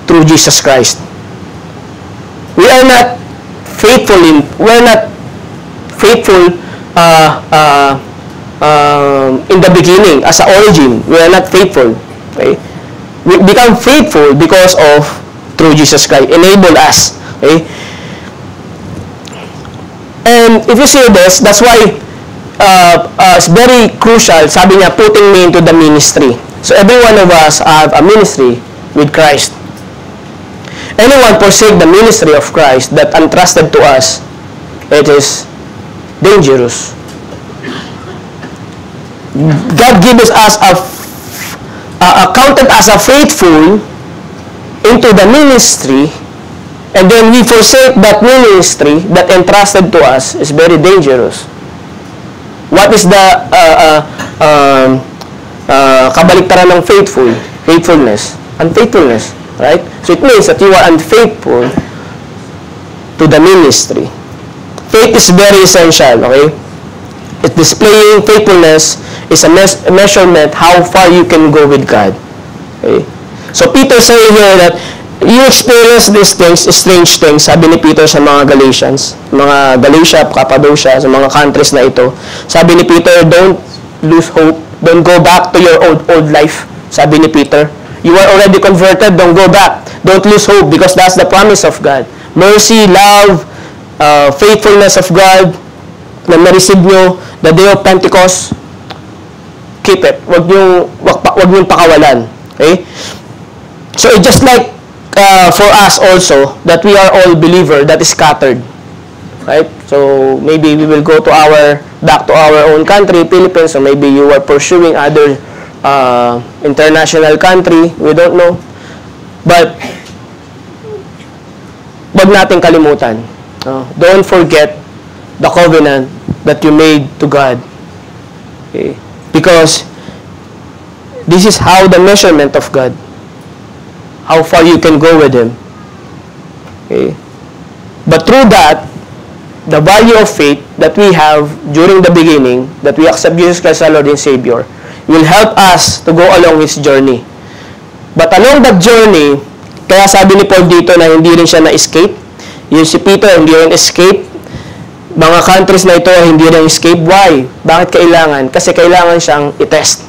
through Jesus Christ. We are not faithful in the beginning as an origin. We are not faithful. Okay? We become faithful because of through Jesus Christ. Enable us. Okay? And if you see this, that's why it's very crucial, sabi niya, putting me into the ministry. So every one of us have a ministry with Christ. Anyone forsake the ministry of Christ that entrusted to us, it is dangerous. God gives us counted as a faithful into the ministry, and then we forsake that ministry that entrusted to us is very dangerous. What is the kabaliktaran ng faithful? Faithfulness. Unfaithfulness. Right? So it means that you are unfaithful to the ministry. Faith is very essential, okay? Displaying faithfulness is a measurement how far you can go with God. Okay? So Peter saying here that you experience these things, strange things, sabi ni Peter sa mga Galatians, mga Galatia, Cappadocia, sa mga countries na ito. Sabi ni Peter, don't lose hope. Don't go back to your old life. Sabi ni Peter, you are already converted, don't go back. Don't lose hope because that's the promise of God. Mercy, love, faithfulness of God na na-receive nyo the day of Pentecost, keep it. Wag niyong pakawalan. Okay? So it's just like for us also that we are all believer that is scattered. Right? So maybe we will go to back to our own country, Philippines, or maybe you are pursuing other international country, we don't know. But wag nating kalimutan. Don't forget the covenant that you made to God. Okay? Because this is how the measurement of God, how far you can go with Him. Okay? But through that, the value of faith that we have during the beginning, that we accept Jesus Christ our Lord and Savior, will help us to go along His journey. But along that journey, kaya sabi ni Paul dito na hindi rin siya na-escape. Yung si Peter, hindi rin escape. Mga countries na ito, hindi rin escape. Why? Bakit kailangan? Kasi kailangan siyang i-test.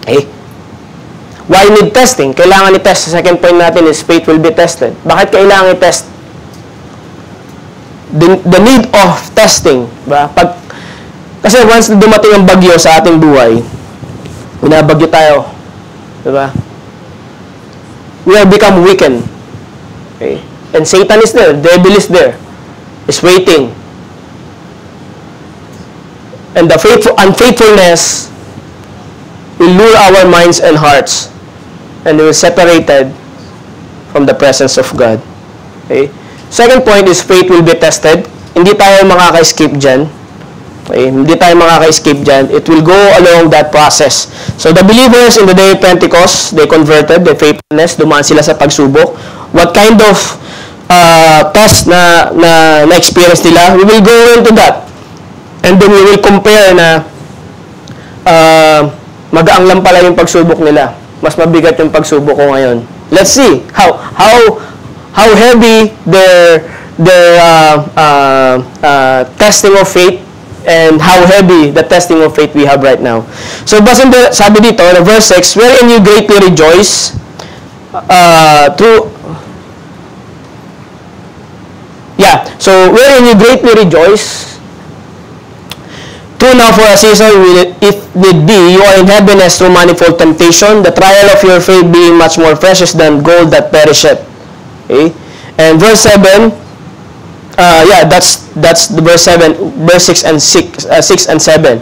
Okay? Why need testing? Kailangan i-test. Second point natin is faith will be tested. Bakit kailangan i-test? The need of testing. Ba? Kasi once dumating ang bagyo sa ating buhay, binabagyo tayo. Diba? We have become weakened. Okay? And Satan is there. The devil is there. Is waiting. And the unfaithfulness will lure our minds and hearts. And we will separated from the presence of God. Okay? Second point is faith will be tested. Hindi tayo makaka-escape dyan. Okay? Hindi tayo makaka-escape dyan. It will go along that process. So the believers in the day of Pentecost, they converted, their faithfulness, dumaan sila sa pagsubok. What kind of test na experience nila? We will go into that. And then we will compare na magaang lang pala yung pagsubok nila. Mas mabigat yung pagsubok ko ngayon. Let's see how heavy their testing of faith and how heavy the testing of faith we have right now. So sabi dito, in verse 6, wherein you greatly rejoice so wherein you greatly rejoice, true now for a season, if need be, you are in heaviness through manifold temptation, the trial of your faith being much more precious than gold that perisheth. Okay? And verse 7, that's the verse 7, verse 6 and 7.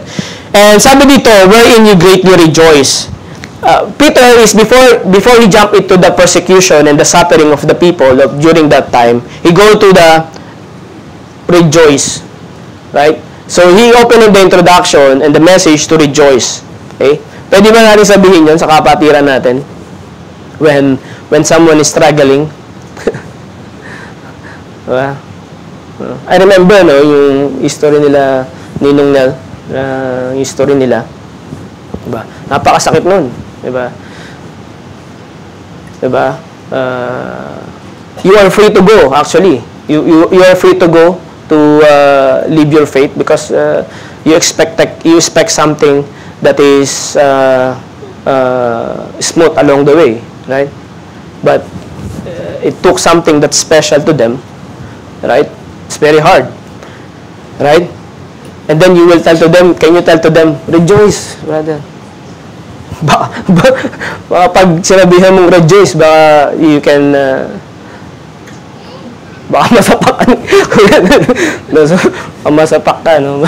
And sabi dito, wherein you greatly rejoice. Peter is before he jumped into the persecution and the suffering of the people during that time, he go to the rejoice. Right? So, he opened the introduction and the message to rejoice. Okay? Pwede ba natin sabihin yun sa kapatiran natin? When someone is struggling. Diba? I remember, yung history nila, Ninong Nel, yung history nila. Diba? Napakasakit nun. Diba? Diba? You are free to go, actually. You are free to go to live your faith because you expect something that is smooth along the way. right? But it took something that's special to them, right? It's very hard, right? And then you will tell to them, can you tell to them, rejoice, brother? Baka pag sinabihan mong rejoice, baka you can, baka masapakan. No, so, masapak ka, no?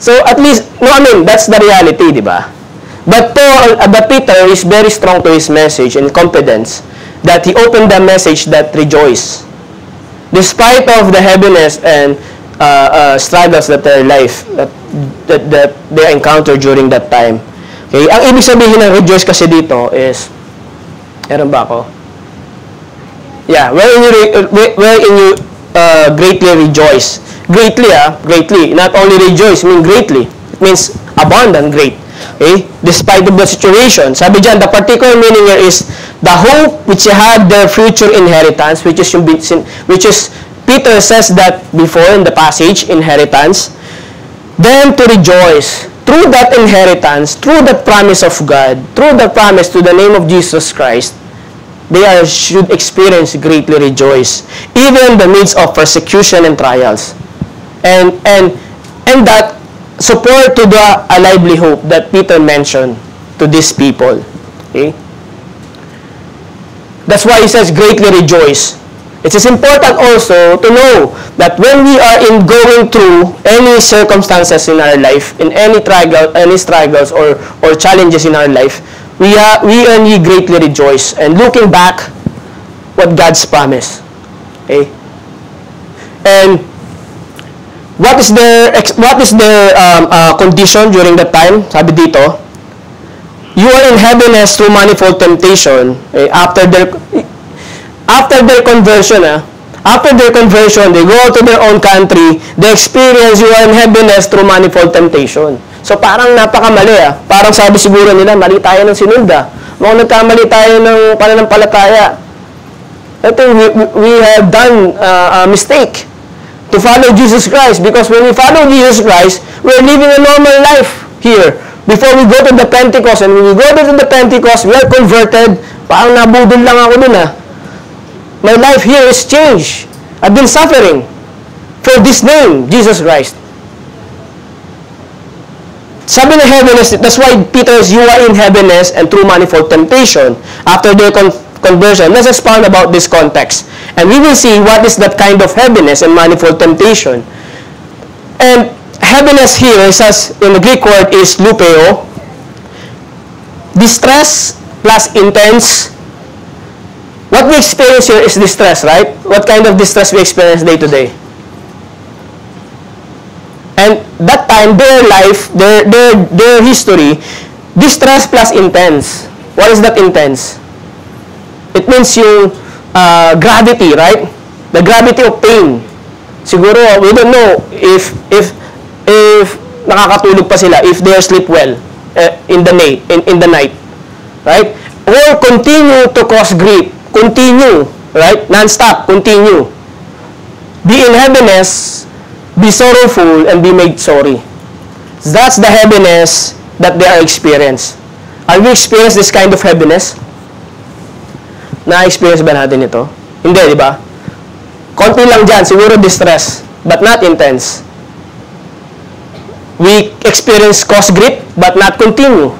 So, at least, no, I mean, that's the reality, di ba? But Peter is very strong to his message and confidence that he opened the message that rejoice. Despite of the heaviness and struggles that their life, that they encountered during that time. Okay, ang ibig sabihin ng rejoice kasi dito is, meron ba ako? Yeah, wherein you greatly rejoice. Greatly, greatly. Not only rejoice, I mean greatly. It means abundant, great. Okay? Despite of the situation. Sabi dyan, the particular meaning here is the hope which had their future inheritance, which is Peter says that before in the passage, inheritance. Then to rejoice. Through that inheritance, through that promise of God, through the promise to the name of Jesus Christ, they should experience greatly rejoice, even in the midst of persecution and trials. And that support to the a lively hope that Peter mentioned to these people. Okay? That's why he says greatly rejoice. It is important also to know that when we are going through any circumstances in our life, in any struggles or challenges in our life, we only greatly rejoice and looking back what God's promise. Okay? And what is their condition during that time? Sabi dito, you are in heaviness through manifold temptation. After their conversion, they go to their own country, they experience you are in heaviness through manifold temptation. So parang napakamali. Parang sabi siguro nila, mali tayo ng sinunda. Mukhang nagkamali tayo ng pananampalataya. I think we have done a mistake to follow Jesus Christ, because when we follow Jesus Christ, we're living a normal life here. Before we go to the Pentecost, and when we go to the Pentecost, we are converted. Parang nabudol lang ako dun My life here is changed. I've been suffering for this name, Jesus Christ. Sabi ng heaviness, that's why Peter says, you are in heaviness and through manifold temptation. After their conversion, let's expound about this context. And we will see what is that kind of heaviness and manifold temptation. And heaviness here, says in the Greek word, is lupeo. Distress plus intense. What we experience here is distress, right? What kind of distress we experience day to day? And that time, their life, their history, distress plus intense. What is that intense? It means yung gravity, right? The gravity of pain. Siguro, we don't know if nakakatulog pa sila, if they sleep well in the night, right? Or continue to cause grief. Continue, right? Non-stop, continue. Be in heaviness, be sorrowful, and be made sorry. That's the heaviness that they are experiencing. Are we experience this kind of heaviness? Na-experience ba natin ito? Hindi, di ba? Konti lang dyan, siguro distress, but not intense. We experience cause grief, but not continue.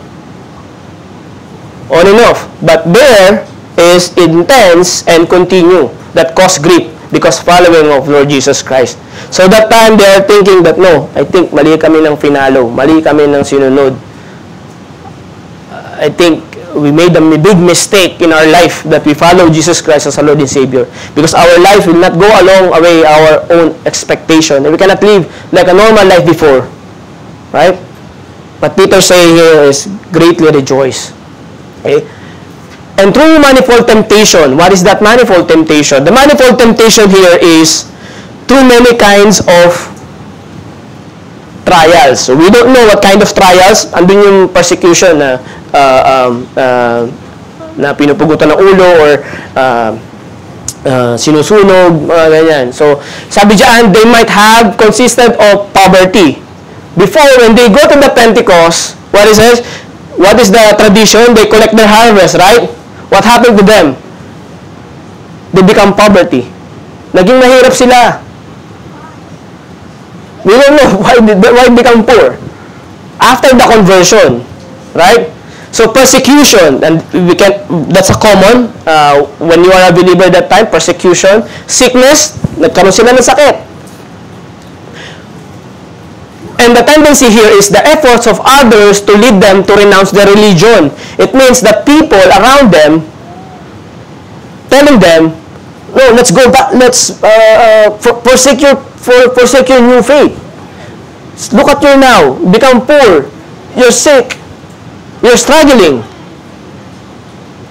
On and off. But there is intense and continue that cause grief because following of Lord Jesus Christ. So that time they are thinking that no, I think mali kami ng finalo, mali kami ng sinunod. I think we made a big mistake in our life that we follow Jesus Christ as our Lord and Savior, because our life will not go along away our own expectation. We cannot live like a normal life before, right? But Peter saying here is greatly rejoice. Okay? And through manifold temptation, what is that manifold temptation? The manifold temptation here is through many kinds of trials. So we don't know what kind of trials. Andun yung persecution na pinupugutan ng ulo or sinusunog, ganyan. So sabi dyan, they might have consisted of poverty. Before, when they go to the Pentecost, what is the tradition? They collect their harvest, right? what happened to them? They become poverty. Naging mahirap sila. We don't know why become poor. After the conversion, right? So persecution, and that's a common, when you are a believer that time, persecution, sickness, nagkaroon sila ng sakit. And the tendency here is the efforts of others to lead them to renounce their religion. It means that people around them telling them, no, let's go back, let's forsake your new faith. Look at you now, become poor, you're sick, you're struggling.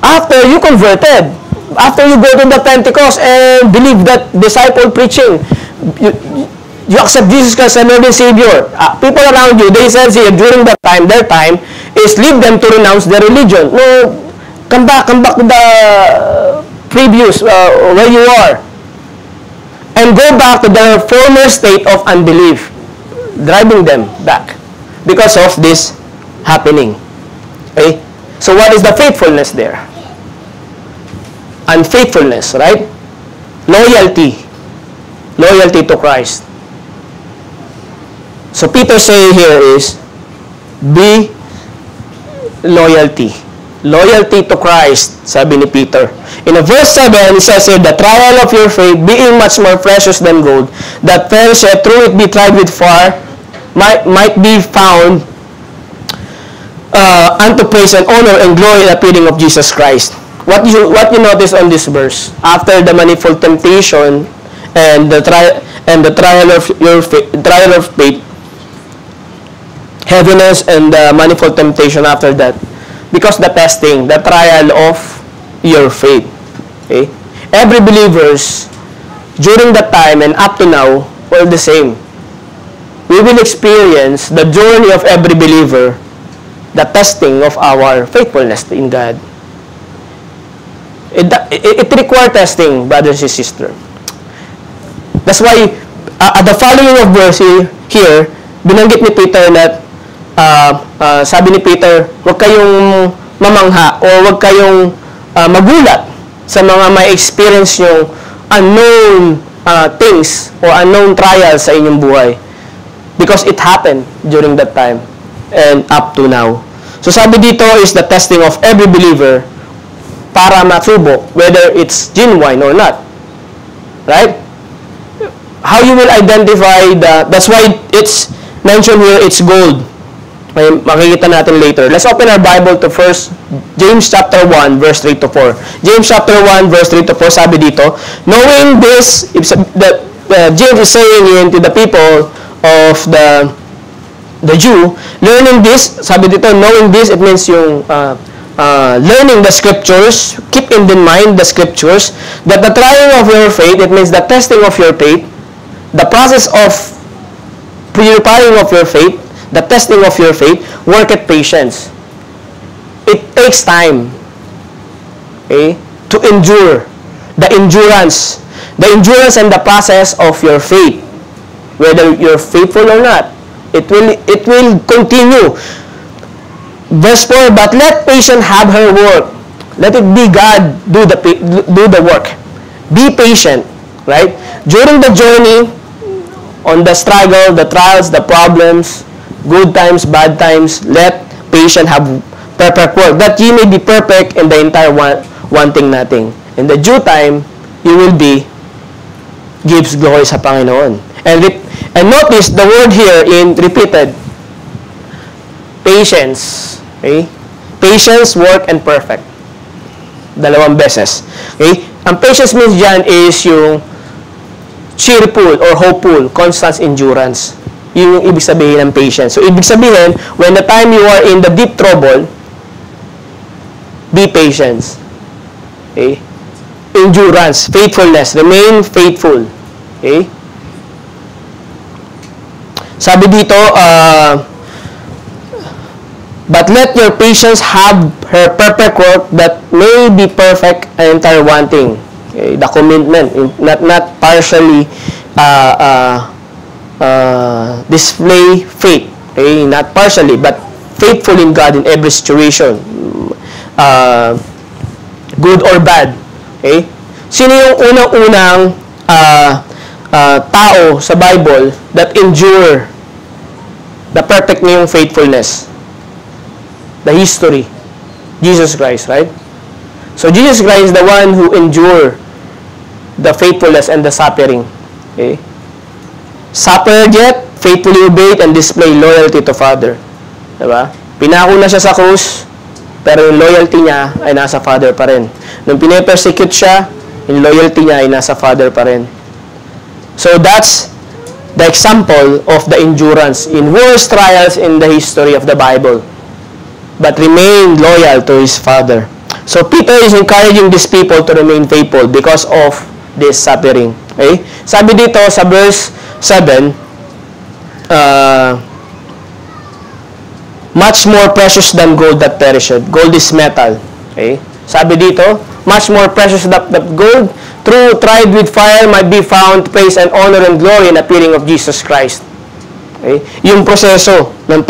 After you converted, after you go to the Pentecost and believe that disciple preaching, you accept Jesus Christ as Lord and Savior. People around you, they said here during that time, their time is lead them to renounce their religion. No, come back to the previous where you are, and go back to their former state of unbelief, driving them back because of this happening. Okay, so what is the faithfulness there? Unfaithfulness, right? Loyalty to Christ. So Peter saying here is be loyalty to Christ, sabi ni Peter. In verse 7, it says here, the trial of your faith, being much more precious than gold, that perisheth, through it be tried with fire, might be found unto praise and honor and glory at the appearing of Jesus Christ. What you notice on this verse, after the manifold temptation and the trial of your faith, heaviness and the manifold temptation after that, because the testing, the trial of your faith. Okay? Every believers during that time and up to now were the same. We will experience the journey of every believer, the testing of our faithfulness in God. It requires testing, brothers and sisters. That's why at the following of verse here, binanggit ni Peter na sabi ni Peter, huwag kayong mamangha o huwag kayong magulat sa mga may experience yung unknown things or unknown trials sa inyong buhay. Because it happened during that time and up to now. So sabi dito is the testing of every believer para masubok whether it's genuine or not. Right? How you will identify that's why it's mentioned here, it's gold. May makikita natin later. Let's open our Bible to first James chapter 1 verse 3 to 4. James chapter 1 verse 3 to 4, sabi dito, knowing this, James is saying to the people of the Jew, learning this, sabi dito, knowing this, it means yung learning the scriptures, keep in mind the scriptures, that the trying of your faith, it means the testing of your faith, the process of purifying of your faith, the testing of your faith, worketh patience. It takes time, okay, to endure. The endurance and the process of your faith, whether you're faithful or not, it will continue. Verse 4, but let patience have her work. Let it be God do the work. Be patient, right? During the journey, on the struggle, the trials, the problems, good times, bad times, let patience have perfect work, that ye may be perfect in the entire wanting nothing. In the due time, you will be gives glory sa Panginoon. And notice the word here in repeated. Patience. Okay? Patience, work, and perfect. Dalawang beses. Okay? Ang patience means dyan is yung cheerful or hopeful, constant endurance. Yun yung ibig sabihin ng patience. So, ibig sabihin, when the time you are in the deep trouble, be patient. Okay? Endurance, faithfulness, remain faithful. Okay? Sabi dito, but let your patience have her perfect work, that may be perfect and entire wanting. Okay? The commitment, not partially display faith. Okay? Not partially, but faithful in God in every situation. good or bad. Okay? Sino yung unang-unang tao sa Bible that endure the perfect na yung faithfulness? The history. Jesus Christ, right? So, Jesus Christ is the one who endure the faithfulness and the suffering. Okay? Suffered yet, faithfully obeyed, and display loyalty to Father. Diba? Pinako na siya sa krus, pero yung loyalty niya ay nasa Father pa rin. Nung pine-persecute siya, yung loyalty niya ay nasa Father pa rin. So that's the example of the endurance in worst trials in the history of the Bible, but remain loyal to his Father. So Peter is encouraging these people to remain faithful because of this suffering. Okay? Sabi dito sa verse 7, much more precious than gold that perisheth. Gold is metal. Okay? Sabi dito, much more precious than gold, through tried with fire, might be found praise and honor and glory in the appearing of Jesus Christ. Okay? Yung proseso ng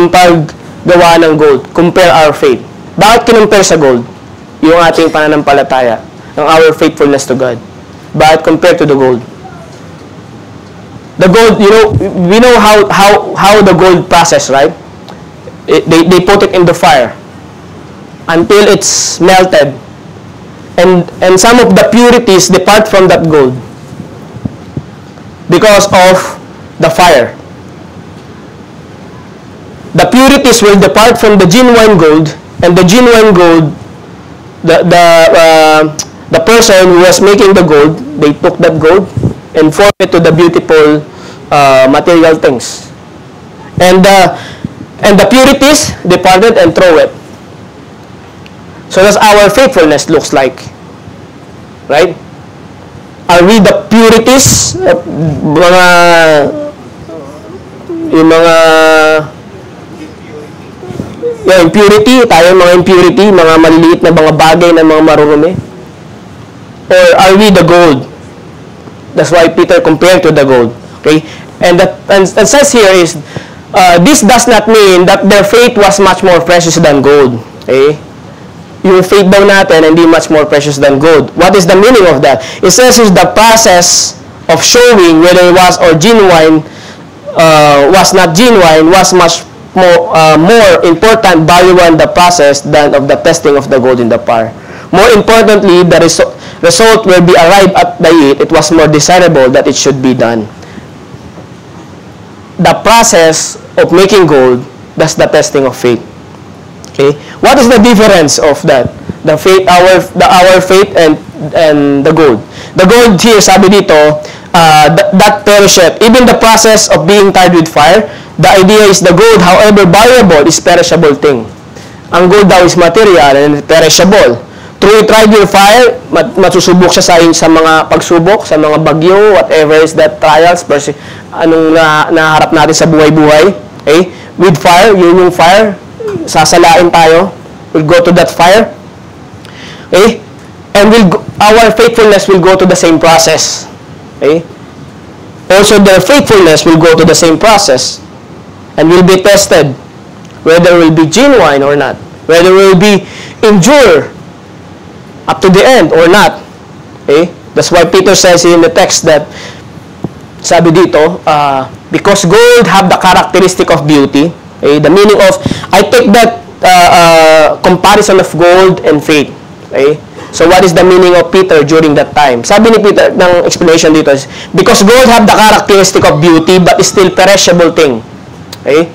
paggawa ng gold, compare our faith. Bakit kinumpare sa gold? Yung ating pananampalataya, ang our faithfulness to God. Bakit compare to the gold? The gold, we know how the gold process, right? They put it in the fire until it's melted, and some of the purities depart from that gold because of the fire. The purities will depart from the genuine gold, and the genuine gold, the person who was making the gold, they took that gold and formed it to the beautiful material things, and the purities departed and throw it. So that's our faithfulness looks like, right? Are we the purities? Impurity, tayo mga impurity, mga maliliit na mga bagay na mga marurumi? Or are we the gold? That's why Peter compared to the gold. Okay? And says here is, this does not mean that their faith was much more precious than gold. Okay? Yung faith daw natin hindi much more precious than gold. What is the meaning of that? It says is the process of showing whether it was or genuine, was not genuine, was much more important value in the process than of the testing of the gold in the fire. More importantly, the result will be arrived at by it. It was more desirable that it should be done. The process of making gold, that's the testing of faith. Okay, what is the difference of that? The faith, our faith and the gold. The gold here, sabi dito, that perisheth. Even the process of being tried with fire, the idea is the gold, however valuable, is perishable thing. Ang gold daw is material and perishable. Through tried with fire, masusubok siya sa mga pagsubok, sa mga bagyo, whatever is that trials, anong naharap natin sa buhay-buhay. Okay? With fire, yun yung fire, sasalain tayo. We'll go to that fire. Okay? And our faithfulness will go to the same process. Okay? Also, their faithfulness will go to the same process and will be tested whether it will be genuine or not, whether it will be endure up to the end or not. Okay? That's why Peter says in the text that, sabi dito, because gold have the characteristic of beauty. Okay? The meaning of, I take that comparison of gold and faith. Okay? So what is the meaning of Peter during that time? Sabi ni Peter, ng explanation dito is, because gold have the characteristic of beauty but is still perishable thing. Okay?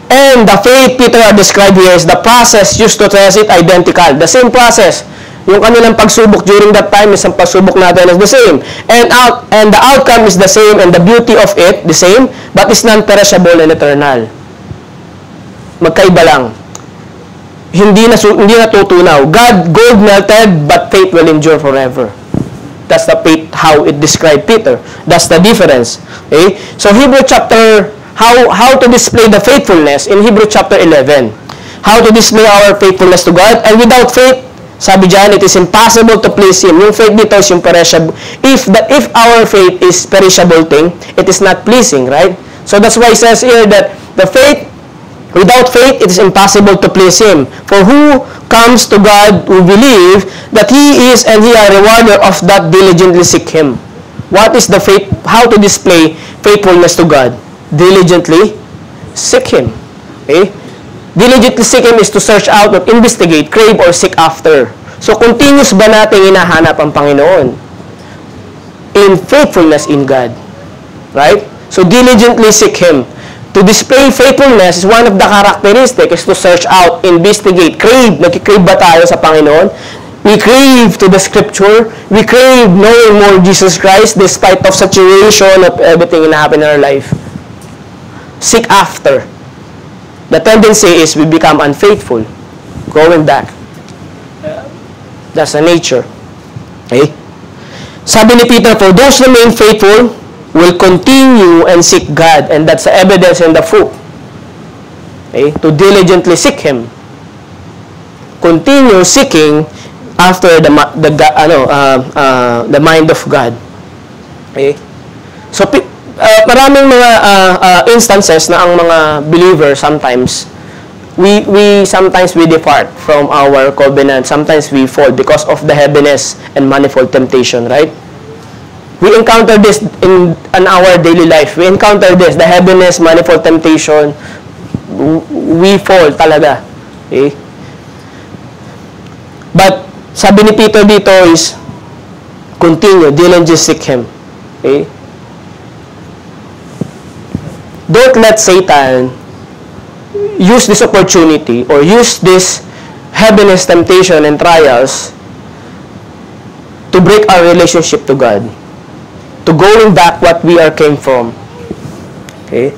And the faith Peter described here is the process used to test it identical. The same process. Yung kanilang pagsubok during that time is ang pagsubok natin is the same. And the outcome is the same and the beauty of it the same, but is non-perishable and eternal. Magkaiba lang. Hindi natutunaw. Gold melted, but faith will endure forever. That's the faith, how it described Peter. That's the difference. Okay? So Hebrew chapter, how to display the faithfulness in Hebrew chapter 11. How to display our faithfulness to God. And without faith, sabi dyan, it is impossible to please Him. Yung faith dito is yung perishable. If our faith is perishable thing, it is not pleasing, right? So that's why it says here that the faith Without faith, it is impossible to please Him. For who comes to God who believe that He is and He is a rewarder of that diligently seek Him. What is the faith? How to display faithfulness to God? Diligently seek Him. Okay? Diligently seek Him is to search out, or investigate, crave, or seek after. So, continuous ba natin hinahanap ang Panginoon? In faithfulness in God. Right? So, diligently seek Him. To display faithfulness is one of the characteristics is to search out, investigate, crave. Nagkikrave ba tayo sa Panginoon? We crave to the Scripture. We crave knowing more Jesus Christ despite of situation of everything that happen in our life. Seek after. The tendency is we become unfaithful. Going back. That's the nature. Okay? Sabi ni Peter, for those remain faithful, will continue and seek God. And that's the evidence and the fruit. Okay? To diligently seek Him. Continue seeking after the mind of God. Okay? So, maraming mga instances na ang mga believers sometimes, we depart from our covenant. Sometimes we fall because of the heaviness and manifold temptation, right? We encounter this in our daily life. We encounter this, the heaviness, manifold temptation. We fall talaga. Okay? But, sabi ni Peter dito is, continue, diligently seek Him. Okay? Don't let Satan use this opportunity or use this heaviness, temptation, and trials to break our relationship to God. To going back what we came from. Okay?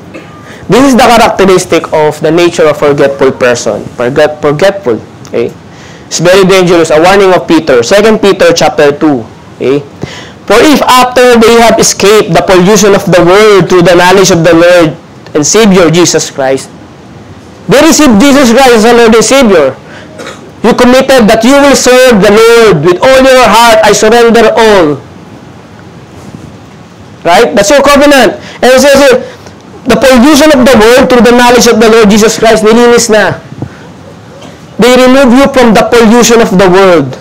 This is the characteristic of the nature of forgetful person. Forgetful. Okay? It's very dangerous. A warning of Peter. 2 Peter chapter 2. Okay? For if after they have escaped the pollution of the world through the knowledge of the Lord and Savior Jesus Christ, they received Jesus Christ as the Lord and Savior, you committed that you will serve the Lord with all your heart. I surrender all. Right? That's your covenant. And it says here, the pollution of the world through the knowledge of the Lord Jesus Christ, nilinis na. They remove you from the pollution of the world.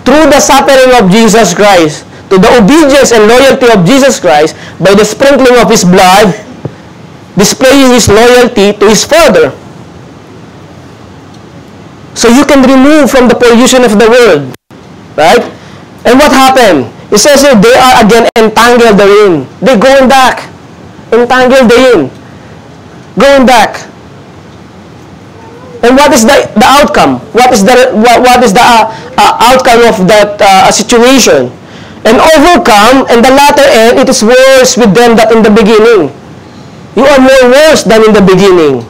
Through the suffering of Jesus Christ, to the obedience and loyalty of Jesus Christ, by the sprinkling of His blood, displaying His loyalty to His Father. So you can remove from the pollution of the world. Right? And what happened? It says here, they are again entangled therein. They're going back. Entangled therein. Going back. And what is the outcome? What is the outcome of that situation? And overcome, and the latter end, it is worse with them than in the beginning. You are more worse than in the beginning.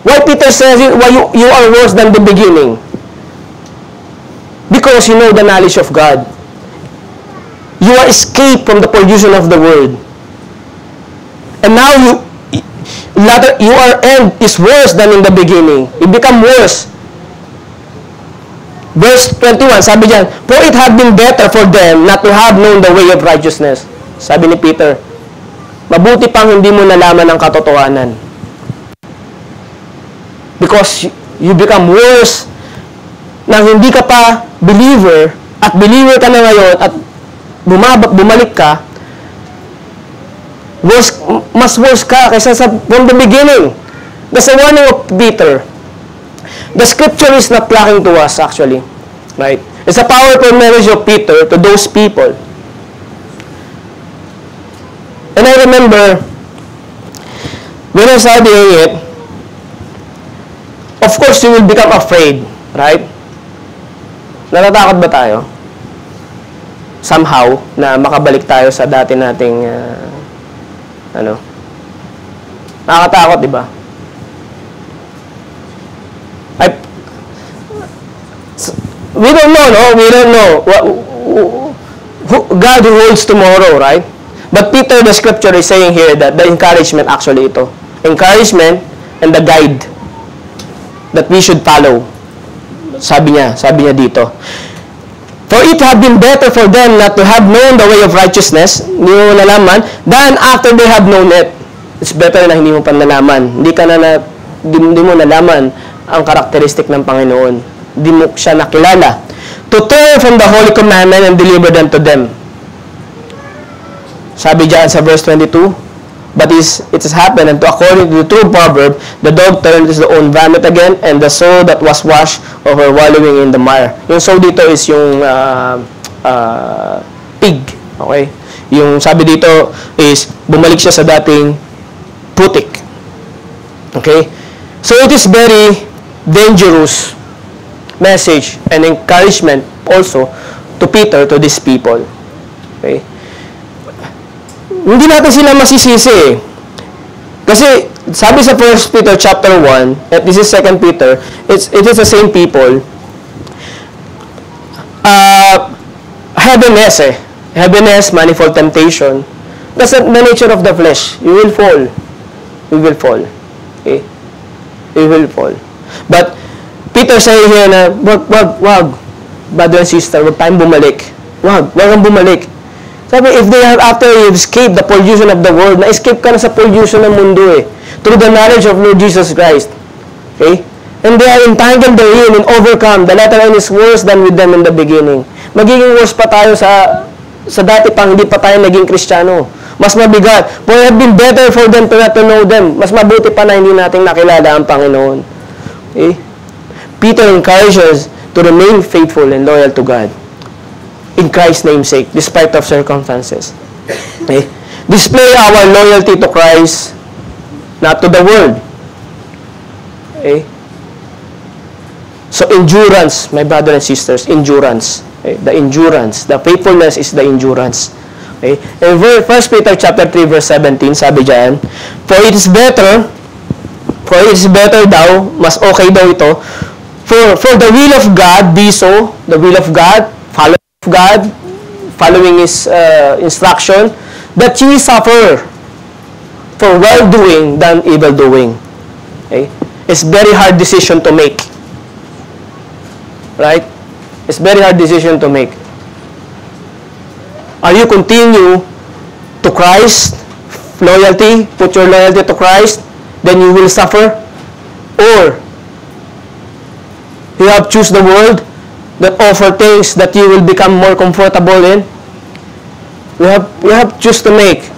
Why Peter says it? Why you are worse than the beginning? Because you know the knowledge of God. You are escaped from the pollution of the world. And now your end is worse than in the beginning. You become worse. Verse 21, sabi diyan, for it had been better for them not to have known the way of righteousness. Sabi ni Peter, mabuti pang hindi mo nalaman ang katotohanan. Because you become worse nang hindi ka pa believer at believer ka na ngayon at bumalik ka, mas worse ka kaysa from the beginning. That's the warning of Peter. The Scripture is not talking to us actually. Right? It's a powerful message of Peter to those people. And I remember, when I was studying it, of course you will become afraid. Right? Natatakot ba tayo? Somehow, na makabalik tayo sa dati nating, nakakatakot, di ba? We don't know, no? We don't know God who holds tomorrow, right? But Peter, the Scripture is saying here that the encouragement actually ito. Encouragement and the guide that we should follow. Sabi niya dito. For it had been better for them not to have known the way of righteousness, than after they have known it. it's better na hindi mo pa nalaman. Hindi mo nalaman ang karakteristik ng Panginoon. Hindi mo siya nakilala. To turn from the holy commandment and deliver them to them. Sabi diyan sa verse 22, but it has happened, and according to the true proverb, the dog turned his own vomit again, and the soul that was washed over wallowing in the mire. Yung soul dito is yung pig. Okay? Yung sabi dito is, bumalik siya sa dating putik. Okay? So it is very dangerous message and encouragement also to Peter, to these people. Okay? Hindi natin sila masisisi eh. Kasi sabi sa 1 Peter chapter 1, at this is 2 Peter, it is the same people. Heaviness eh. Heaviness, manifold temptation. That's the nature of the flesh. You will fall. You will fall. Okay? You will fall. But Peter say here na, wag, brother and sister, wag tayong bumalik. Wag kang bumalik. Sabi, if they have, after you've escaped the pollution of the world, na-escape ka na sa pollution ng mundo eh, through the knowledge of Lord Jesus Christ. Okay? And they are entangled therein and overcome. The latter end is worse than with them in the beginning. Magiging worse pa tayo sa dati pang hindi pa tayo naging Kristiyano. Mas mabigat. For it had been better for them to not to know them. Mas mabuti pa na hindi natin nakilala ang Panginoon. Okay? Peter encourages to remain faithful and loyal to God in Christ's name's sake, despite of circumstances. Okay? Display our loyalty to Christ, not to the world. Okay? So endurance, my brothers and sisters, endurance. Okay? The endurance, the faithfulness is the endurance. Okay? In 1 Peter chapter 3 verse 17, sabi diyan, for it is better daw, mas okay daw ito, for the will of God be so, the will of God, following His instruction, that ye suffer for well-doing than evil-doing. Okay? It's very hard decision to make. Right? It's very hard decision to make. Are you continue to Christ, loyalty, put your loyalty to Christ, then you will suffer? Or you have choose the world that offer things that you will become more comfortable in? You have choose to make.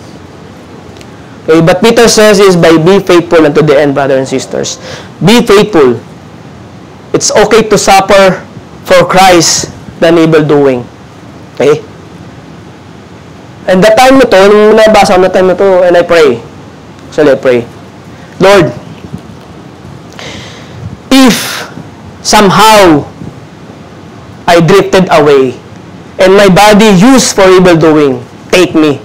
Okay, but Peter says is by be faithful unto the end, brothers and sisters. Be faithful. It's okay to suffer for Christ than evil doing. Okay? And the time nito, nung nabasa ko na time nito, and I pray. So I pray. Lord, if somehow I drifted away and my body used for evil doing, take me.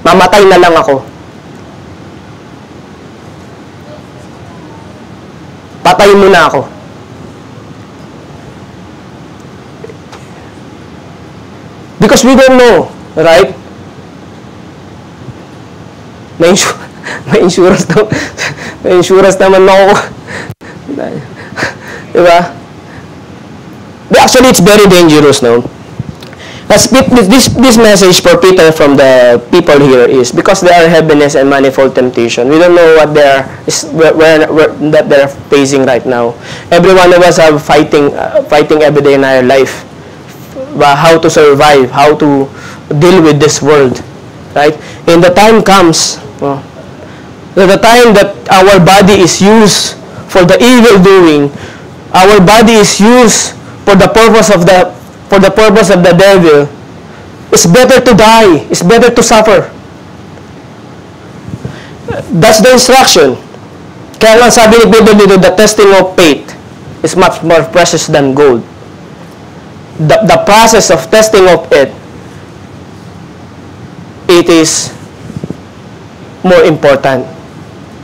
Mamatay na lang ako. Patayin mo na ako. Because we don't know, right? May insurance naman ako. Diba? Actually, it's very dangerous, no? This message for Peter from the people here is because they are heaviness and manifold temptation. We don't know what that they're facing right now. Every one of us are fighting every day in our life. How to survive, how to deal with this world, right? And the time comes, the time that our body is used for the evil doing, our body is used for the purpose of the devil. It's better to die. It's better to suffer. That's the instruction. Kaya lang sabi ni Bible dito, the testing of faith is much more precious than gold. The process of testing of it is more important.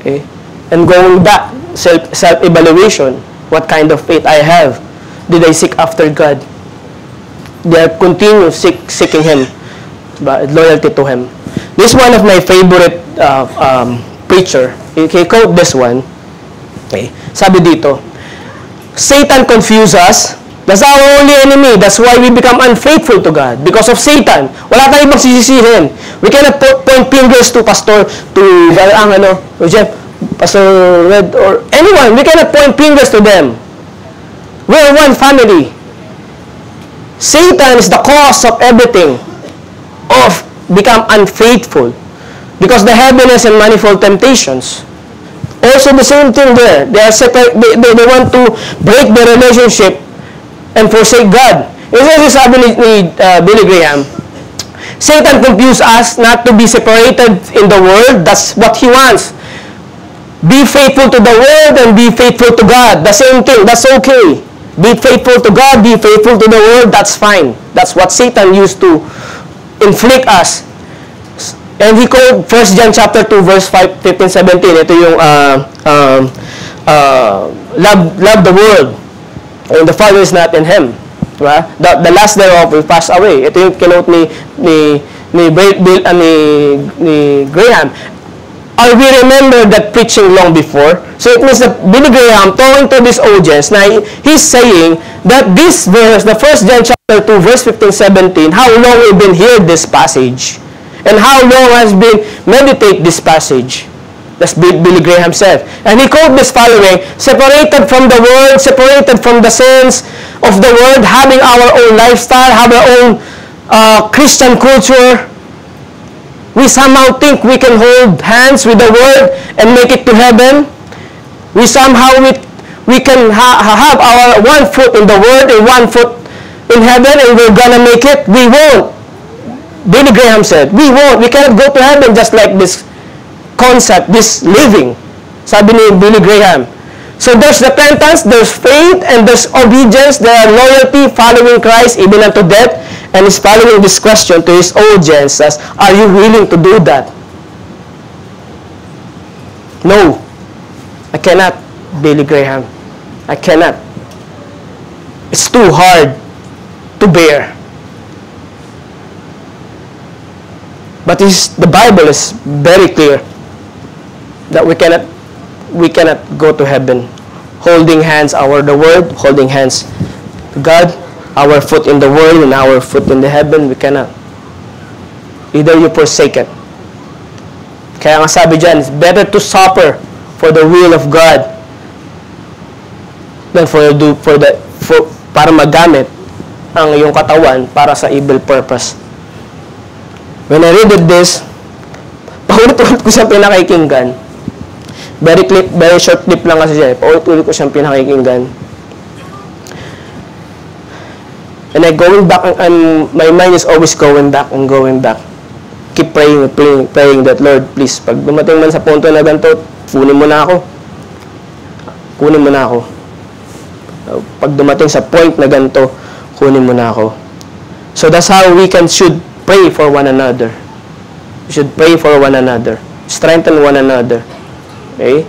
Okay? And going back, self-evaluation, what kind of faith I have? Did I seek after God? They are continue seeking Him, but loyalty to Him. This is one of my favorite preacher. He quote this one. Okay. Sabi dito, Satan confuses us That's our only enemy. That's why we become unfaithful to God. Because of Satan. Wala tayong ibang sisisihin. We cannot point fingers to Pastor, to Jeff, Pastor Red, or anyone. We cannot point fingers to them. We are one family. Satan is the cause of everything. Of become unfaithful. Because the heaviness and manifold temptations. Also the same thing there. They are they want to break the relationship and forsake God. Isa sabi ni Billy Graham, Satan confused us not to be separated in the world. That's what he wants. Be faithful to the world and be faithful to God. The same thing. That's okay. Be faithful to God, be faithful to the world. That's fine. That's what Satan used to inflict us. And he called 1 John chapter 2 verse 15, 17. Ito yung love the world and the Father is not in him. Diba? The last thereof will pass away. Ito yung kinote ni Graham. We remember that preaching long before. So it means that Billy Graham talking to this audience, na he's saying that this verse, the 1 John chapter 2 verse 15, 17, how long we've been heard this passage. And how long has been meditate this passage? That's Billy Graham said. And he quoted this following, separated from the world, separated from the sins of the world, having our own lifestyle, have our own Christian culture. We somehow think we can hold hands with the world and make it to heaven. We somehow we can have our one foot in the world and one foot in heaven and we're gonna make it. We won't. Billy Graham said, we won't. We cannot go to heaven just like this concept, this living. Sabi ni Billy Graham. So there's repentance, there's faith, and there's obedience, there are loyalty, following Christ even unto death. And he's following this question to his audience as, are you willing to do that? No. I cannot, Billy Graham. I cannot. It's too hard to bear. But the Bible is very clear that we cannot go to heaven holding hands the world, holding hands to God, our foot in the world and our foot in the heaven. We cannot. Either you forsake it. Kaya nga sabi dyan, it's better to suffer for the will of God than para magamit ang iyong katawan para sa evil purpose. When I read this, paulit-ulit ko siyang pinakikinggan. Very short clip lang kasi siya. Paulit-ulit ko siyang pinakikinggan. And I going back, and my mind is always going back and going back. Keep praying that, Lord, please, pag dumating man sa punto na ganito, kunin mo na ako. Kunin mo na ako. Pag dumating sa point na ganito, kunin mo na ako. So that's how we should pray for one another. We should pray for one another. Strengthen one another. Okay?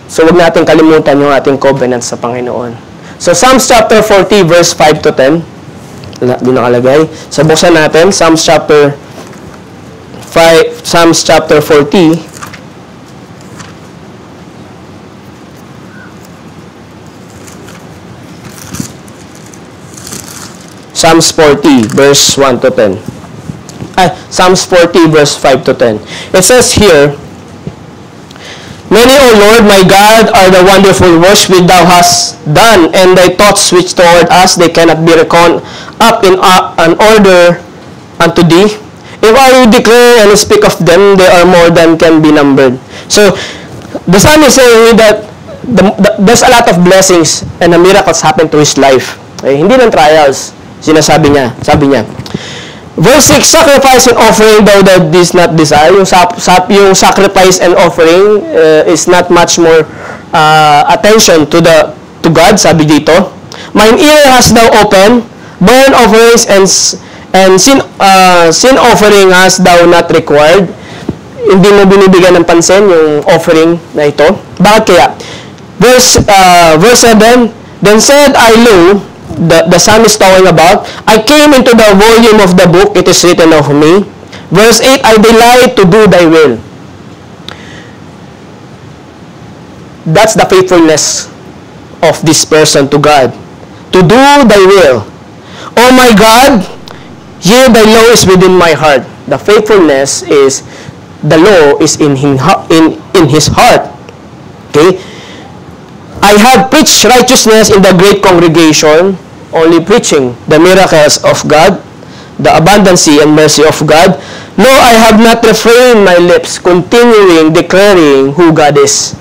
So, wag natin kalimutan yung ating covenant sa Panginoon. So, Psalms chapter 40, verse 5 to 10. Doon nakalagay. So, buksan natin. Psalms chapter 40. Psalms 40, verse 1 to 10. Psalms 40, verse 5 to 10. It says here, many, O Lord, my God, are the wonderful works which thou hast done, and thy thoughts which toward us, they cannot be reckoned up in an order unto thee. If I would declare and speak of them, they are more than can be numbered. So, the psalm is saying that there's a lot of blessings and miracles happen to his life. Okay? Hindi lang trials. Sinasabi niya, sabi niya. Verse 6, sacrifice and offering thou didst not desire. Yung sacrifice and offering is not much more attention to God, sabi dito. Mine ear hast thou opened, burnt offerings and sin offering hast thou not required. Hindi mo binibigyan ng pansin yung offering na ito. Bakit kaya? Verse 7, then said I, lo, the psalm is talking about, I came into the volume of the book, it is written of me. Verse 8, I delight to do thy will. That's the faithfulness of this person to God. to do thy will. O my God, yea, thy law is within my heart. The faithfulness is, the law is in his heart. Okay? I have preached righteousness in the great congregation, only preaching the miracles of God, the abundancy and mercy of God. No, I have not refrained my lips, continuing declaring who God is.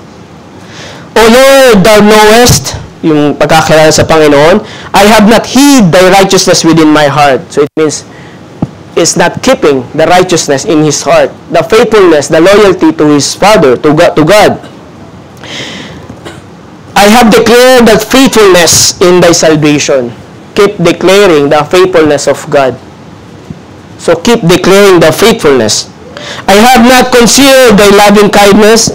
O Lord, thou knowest, yung pagkakilala sa Panginoon, I have not hid thy righteousness within my heart. So it means, is not keeping the righteousness in his heart, the faithfulness, the loyalty to his Father, to God. I have declared that faithfulness in thy salvation. Keep declaring the faithfulness of God. So keep declaring the faithfulness. I have not concealed thy loving kindness.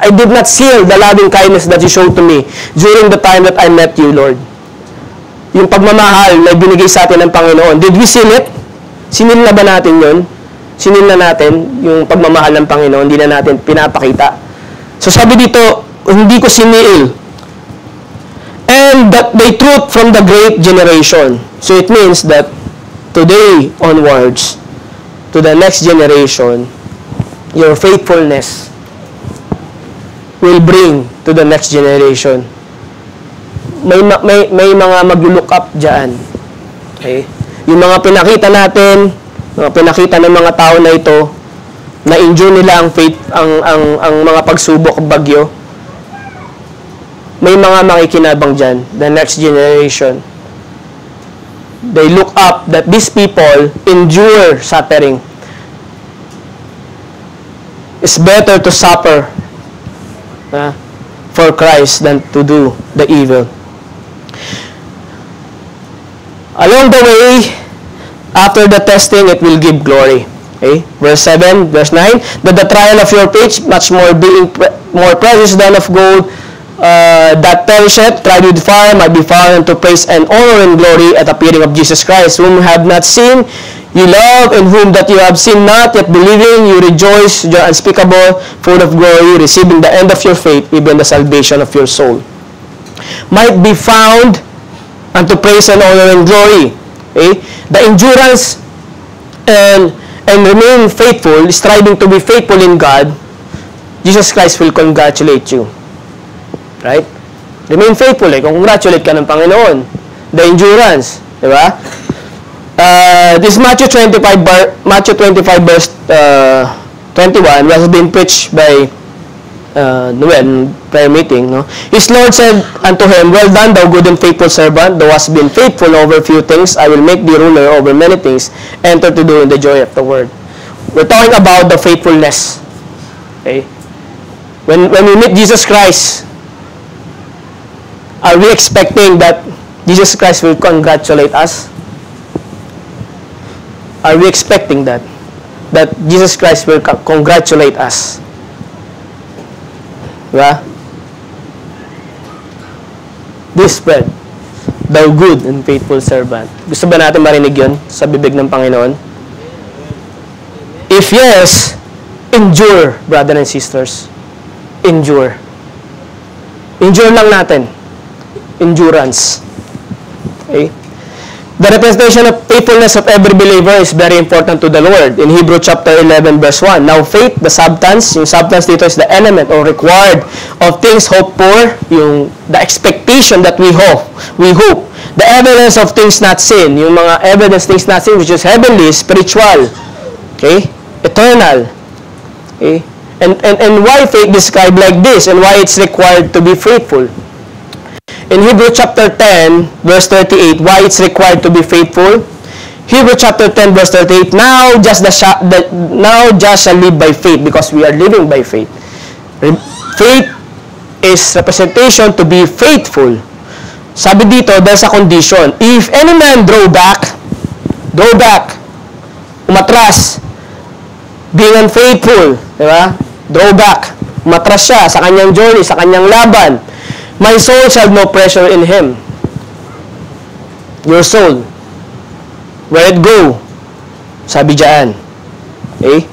I did not seal the loving kindness that you showed to me during the time that I met you, Lord. Yung pagmamahal na binigay sa atin ng Panginoon, did we seal it? Sinil na ba natin yun? Sinil na natin yung pagmamahal ng Panginoon, hindi na natin pinapakita. So sabi dito, hindi ko sinil. And that the truth from the great generation. So it means that today onwards, to the next generation, your faithfulness will bring to the next generation. May mga mag-look up dyan. Okay? Yung mga pinakita natin, mga pinakita ng mga tao na ito, na-endure nila ang faith, ang mga pagsubok, bagyo. May mga makikinabang dyan, the next generation. They look up that these people endure suffering. It's better to suffer for Christ than to do the evil. Along the way, after the testing, it will give glory. Okay? Verse 7, verse 9, that the trial of your faith, much more being more precious than of gold, that perisheth, tried with fire, might be found unto praise and honor and glory at the appearing of Jesus Christ, whom you have not seen, you love, and whom that you have seen not, yet believing, you rejoice, joy unspeakable, full of glory, receiving the end of your faith, even the salvation of your soul. Might be found unto praise and honor and glory. Okay? The endurance and remain faithful, striving to be faithful in God, Jesus Christ will congratulate you. Right? Remain faithful. Congratulate ka ng Panginoon. The endurance. Diba? This Matthew 25 verse 21 was been preached by Noel prayer meeting. No? His Lord said unto him, well done, thou good and faithful servant. Thou hast been faithful over few things. I will make thee ruler over many things. Enter to do in the joy of the word. We're talking about the faithfulness. Okay? When we meet Jesus Christ, are we expecting that Jesus Christ will congratulate us? Are we expecting that Jesus Christ will congratulate us? Diba? This bread, thou good and faithful servant. Gusto ba natin marinig yun sa bibig ng Panginoon? If yes, endure, brothers and sisters. Endure. Endure lang natin. Endurance. Okay? The representation of faithfulness of every believer is very important to the Lord. In Hebrews chapter 11 verse 1. Now faith, the substance, yung substance dito is the element or required of things hoped for, yung the expectation that we hope. The evidence of things not seen, yung mga evidence things not seen, which is heavenly, spiritual, okay, eternal. Okay? And why faith described like this, and why it's required to be faithful? In Hebrews chapter 10, verse 38, why it's required to be faithful? Hebrews chapter 10, verse 38, now just shall live by faith, because we are living by faith. Faith is representation to be faithful. Sabi dito, there's a condition. If any man draw back, umatras, being unfaithful, diba? Draw back, umatras siya sa kanyang journey, sa kanyang laban, my soul shall have no pressure in him. Your soul, where it go? Sabi dyan. Okay?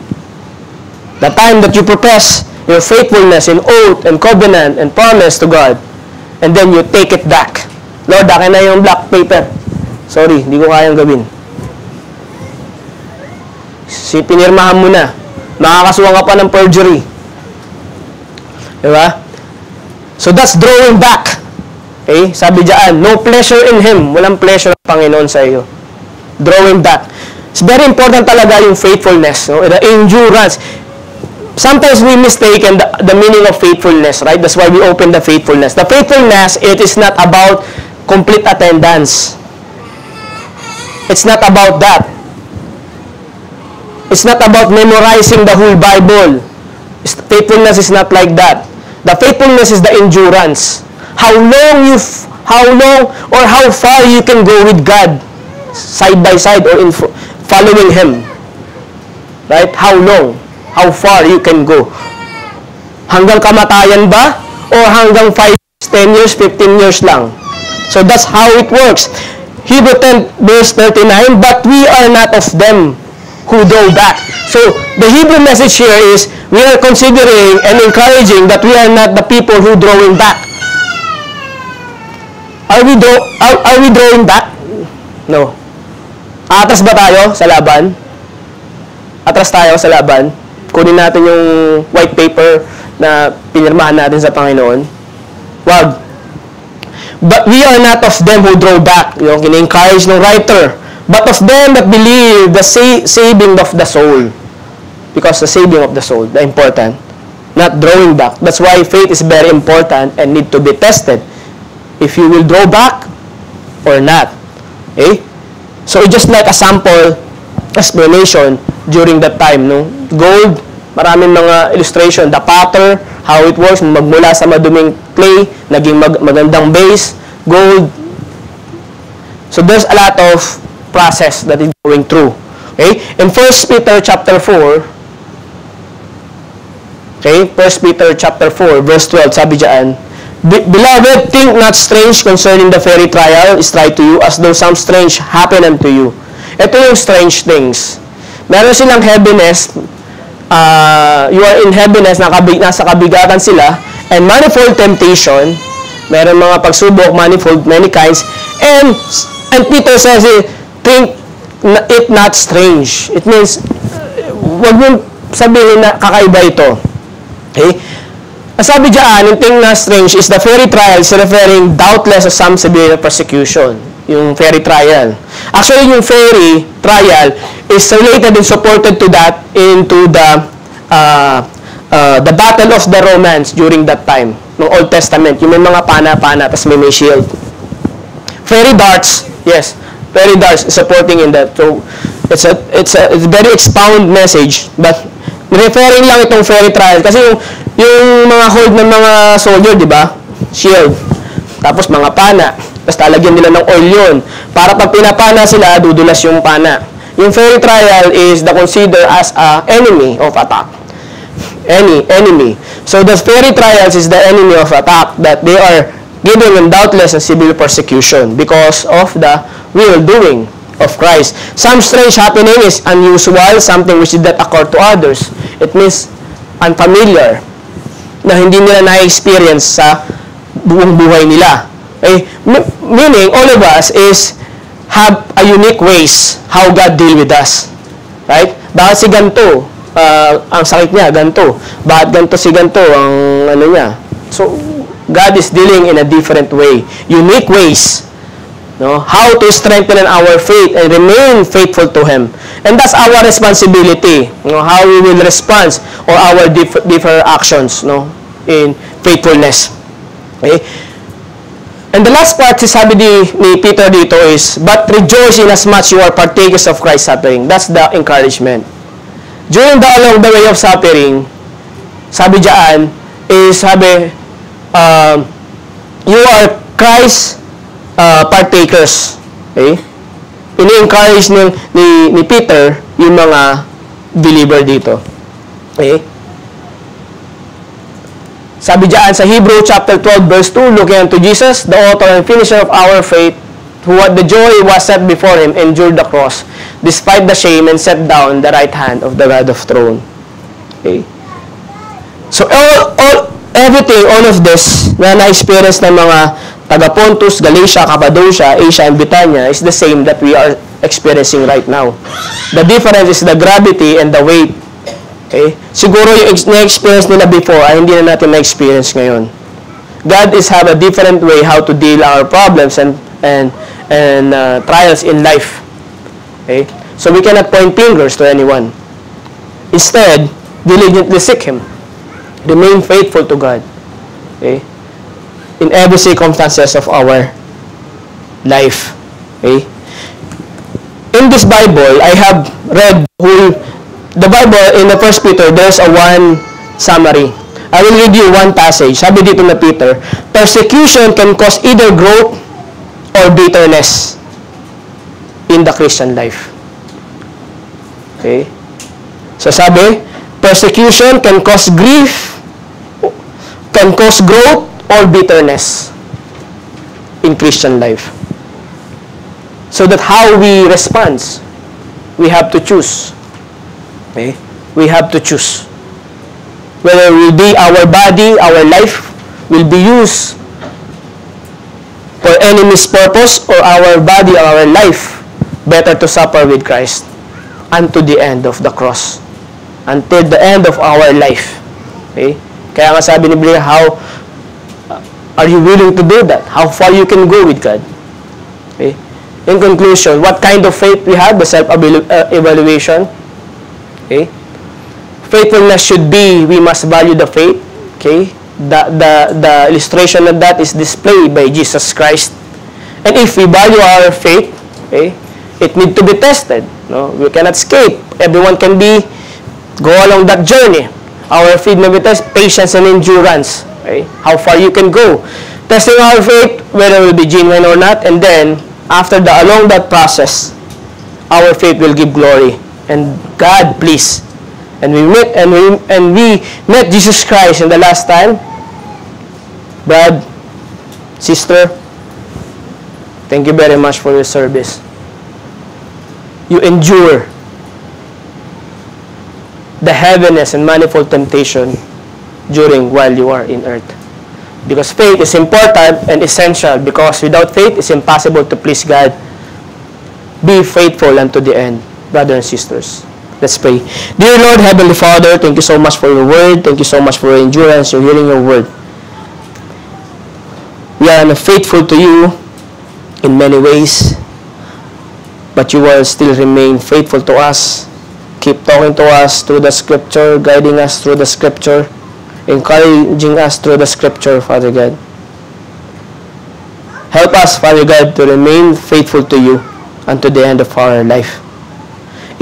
The time that you profess your faithfulness in oath and covenant and promise to God, and then you take it back. Lord, akin na yung black paper. Sorry, hindi ko kayang gawin. Pinirmahan mo na. Makakasuhan ka pa ng perjury. Diba? So that's drawing back. Okay? Sabi diyan, no pleasure in Him. Walang pleasure ng Panginoon sa iyo. Drawing back. It's very important talaga yung faithfulness. No? The endurance. Sometimes we mistaken the meaning of faithfulness, right? That's why we open the faithfulness. The faithfulness, it is not about complete attendance. It's not about that. It's not about memorizing the whole Bible. Faithfulness is not like that. The faithfulness is the endurance. How long or how far you can go with God side by side or in following Him. Right? How long? How far you can go? Hanggang kamatayan ba? Or hanggang 5, 10 years, 15 years lang? So that's how it works. Hebrew 10 verse 39, but we are not of them who draw back. So, the Hebrew message here is, we are considering and encouraging that we are not the people who drawing back. Are we drawing back? No. Atras ba tayo sa laban? Atras tayo sa laban? Kunin natin yung white paper na pinirmahan natin sa Panginoon? Wag. But we are not of them who draw back. Yung kina-encourage ng writer. But of them that believe the saving of the soul. Because the saving of the soul, the important. Not drawing back. That's why faith is very important and need to be tested. If you will draw back or not. Okay? So, just like a sample explanation during that time. No? Gold, maraming mga illustration. The potter, how it works, magmula sa maduming clay, naging magandang base, gold. So, there's a lot of process that is going through. Okay? In 1 Peter chapter 4, okay? 1 Peter chapter 4, verse 12, sabi diyan, Beloved, think not strange concerning the very trial is tried to you, as though some strange happen unto you. Ito yung strange things. Meron silang heaviness, you are in heaviness, nasa kabigatan sila, and manifold temptation, meron mga pagsubok, manifold, many kinds, and Peter says, think it not strange. It means, wag mong sabihin na kakaiba ito. Okay? Sabi diyan, yung thing na strange is the very trial is referring doubtless to some severe persecution. Yung very trial. Actually, yung very trial is related and supported to that into the battle of the Romans during that time, ng Old Testament. Yung may mga pana-pana, tas may shield. Fairy darts, yes. Very darts supporting in that. So it's a very expound message, but referring lang itong fairy trial kasi yung mga hold ng mga soldier, di ba? Shield. Tapos mga pana. Tapos talagyan nila ng oil yun. Para pag pinapana sila, dudulas yung pana. Yung fairy trial is the considered as a enemy of attack. Enemy. So the fairy trials is the enemy of attack that they are giving them doubtless a severe persecution because of the will doing of Christ. Some strange happening is unusual, something which did not occur to others. It means unfamiliar, na hindi nila na-experience sa buong buhay nila. Okay? Meaning, all of us is have a unique ways how God deal with us. Right? Bakit si ganito, ang sakit niya, ganito. Bakit ganito si ganito, ang ano niya. So, God is dealing in a different way. Unique ways. No? How to strengthen our faith and remain faithful to Him. And that's our responsibility. How we will respond or our different actions in faithfulness. Okay? And the last part, sabi ni Peter dito is, but rejoice in as much you are partakers of Christ's suffering. That's the encouragement. Along the way of suffering, sabi diyan, you are Christ's partakers. Okay? Ini-encourage ni Peter yung mga believer dito. Okay? Sabi diyan sa Hebrew chapter 12 verse 2, looking unto Jesus, the author and finisher of our faith, who at the joy was set before Him, endured the cross, despite the shame, and sat down the right hand of the God of throne. Okay? So, everything, all of this, na na-experience ng mga taga Pontus, Galatia, Cappadocia, Asia, and Bithynia is the same that we are experiencing right now. The difference is the gravity and the weight. Okay? Siguro yung na-experience nila before ay hindi na natin na-experience ngayon. God is have a different way how to deal our problems and trials in life. Okay? So we cannot point fingers to anyone. Instead, diligently seek Him. Remain faithful to God. Okay? In every circumstances of our life. Okay? In this Bible, I have read the Bible in the 1 Peter, there's a one summary. I will read you one passage. Sabi dito na Peter, persecution can cause either growth or bitterness in the Christian life. Okay? So sabi, persecution can cause grief, can cause growth or bitterness in Christian life. So that how we respond, we have to choose. Okay? We have to choose. Whether it will be our body, our life will be used for enemy's purpose, or our body or our life better to suffer with Christ unto the end of the cross. Until the end of our life. Okay? Kaya nga sabi ni Biblia, how are you willing to do that? How far you can go with God? Okay? In conclusion, what kind of faith we have? The self-evaluation. Okay? Faithfulness should be, we must value the faith. Okay? The illustration of that is displayed by Jesus Christ. And if we value our faith, okay, it need to be tested. No? We cannot escape. Everyone can go along that journey. Our faith may be tested, patience and endurance. Okay? How far you can go. Testing our faith, whether it will be genuine or not, and then, along that process, our faith will give glory. And God please. And we met Jesus Christ in the last time. Brad, sister, thank you very much for your service. You endure the heaviness and manifold temptation while you are in earth. Because faith is important and essential, because without faith it's impossible to please God. Be faithful unto the end, brothers and sisters. Let's pray. Dear Lord, Heavenly Father, thank you so much for your word. Thank you so much for your endurance, your hearing your word. We are unfaithful to you in many ways, but you will still remain faithful to us. Keep talking to us through the Scripture, guiding us through the Scripture, encouraging us through the Scripture, Father God. Help us, Father God, to remain faithful to you unto the end of our life.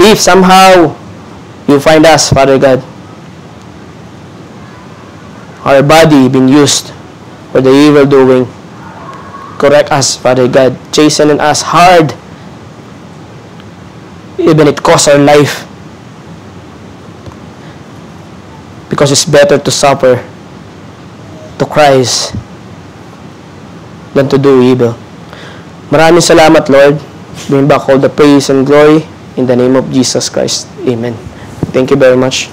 If somehow you find us, Father God, our body being used for the evil doing, correct us, Father God, chasten us hard, even it costs our life, because it's better to suffer to Christ than to do evil. Maraming salamat, Lord. Bring back all the praise and glory in the name of Jesus Christ. Amen. Thank you very much.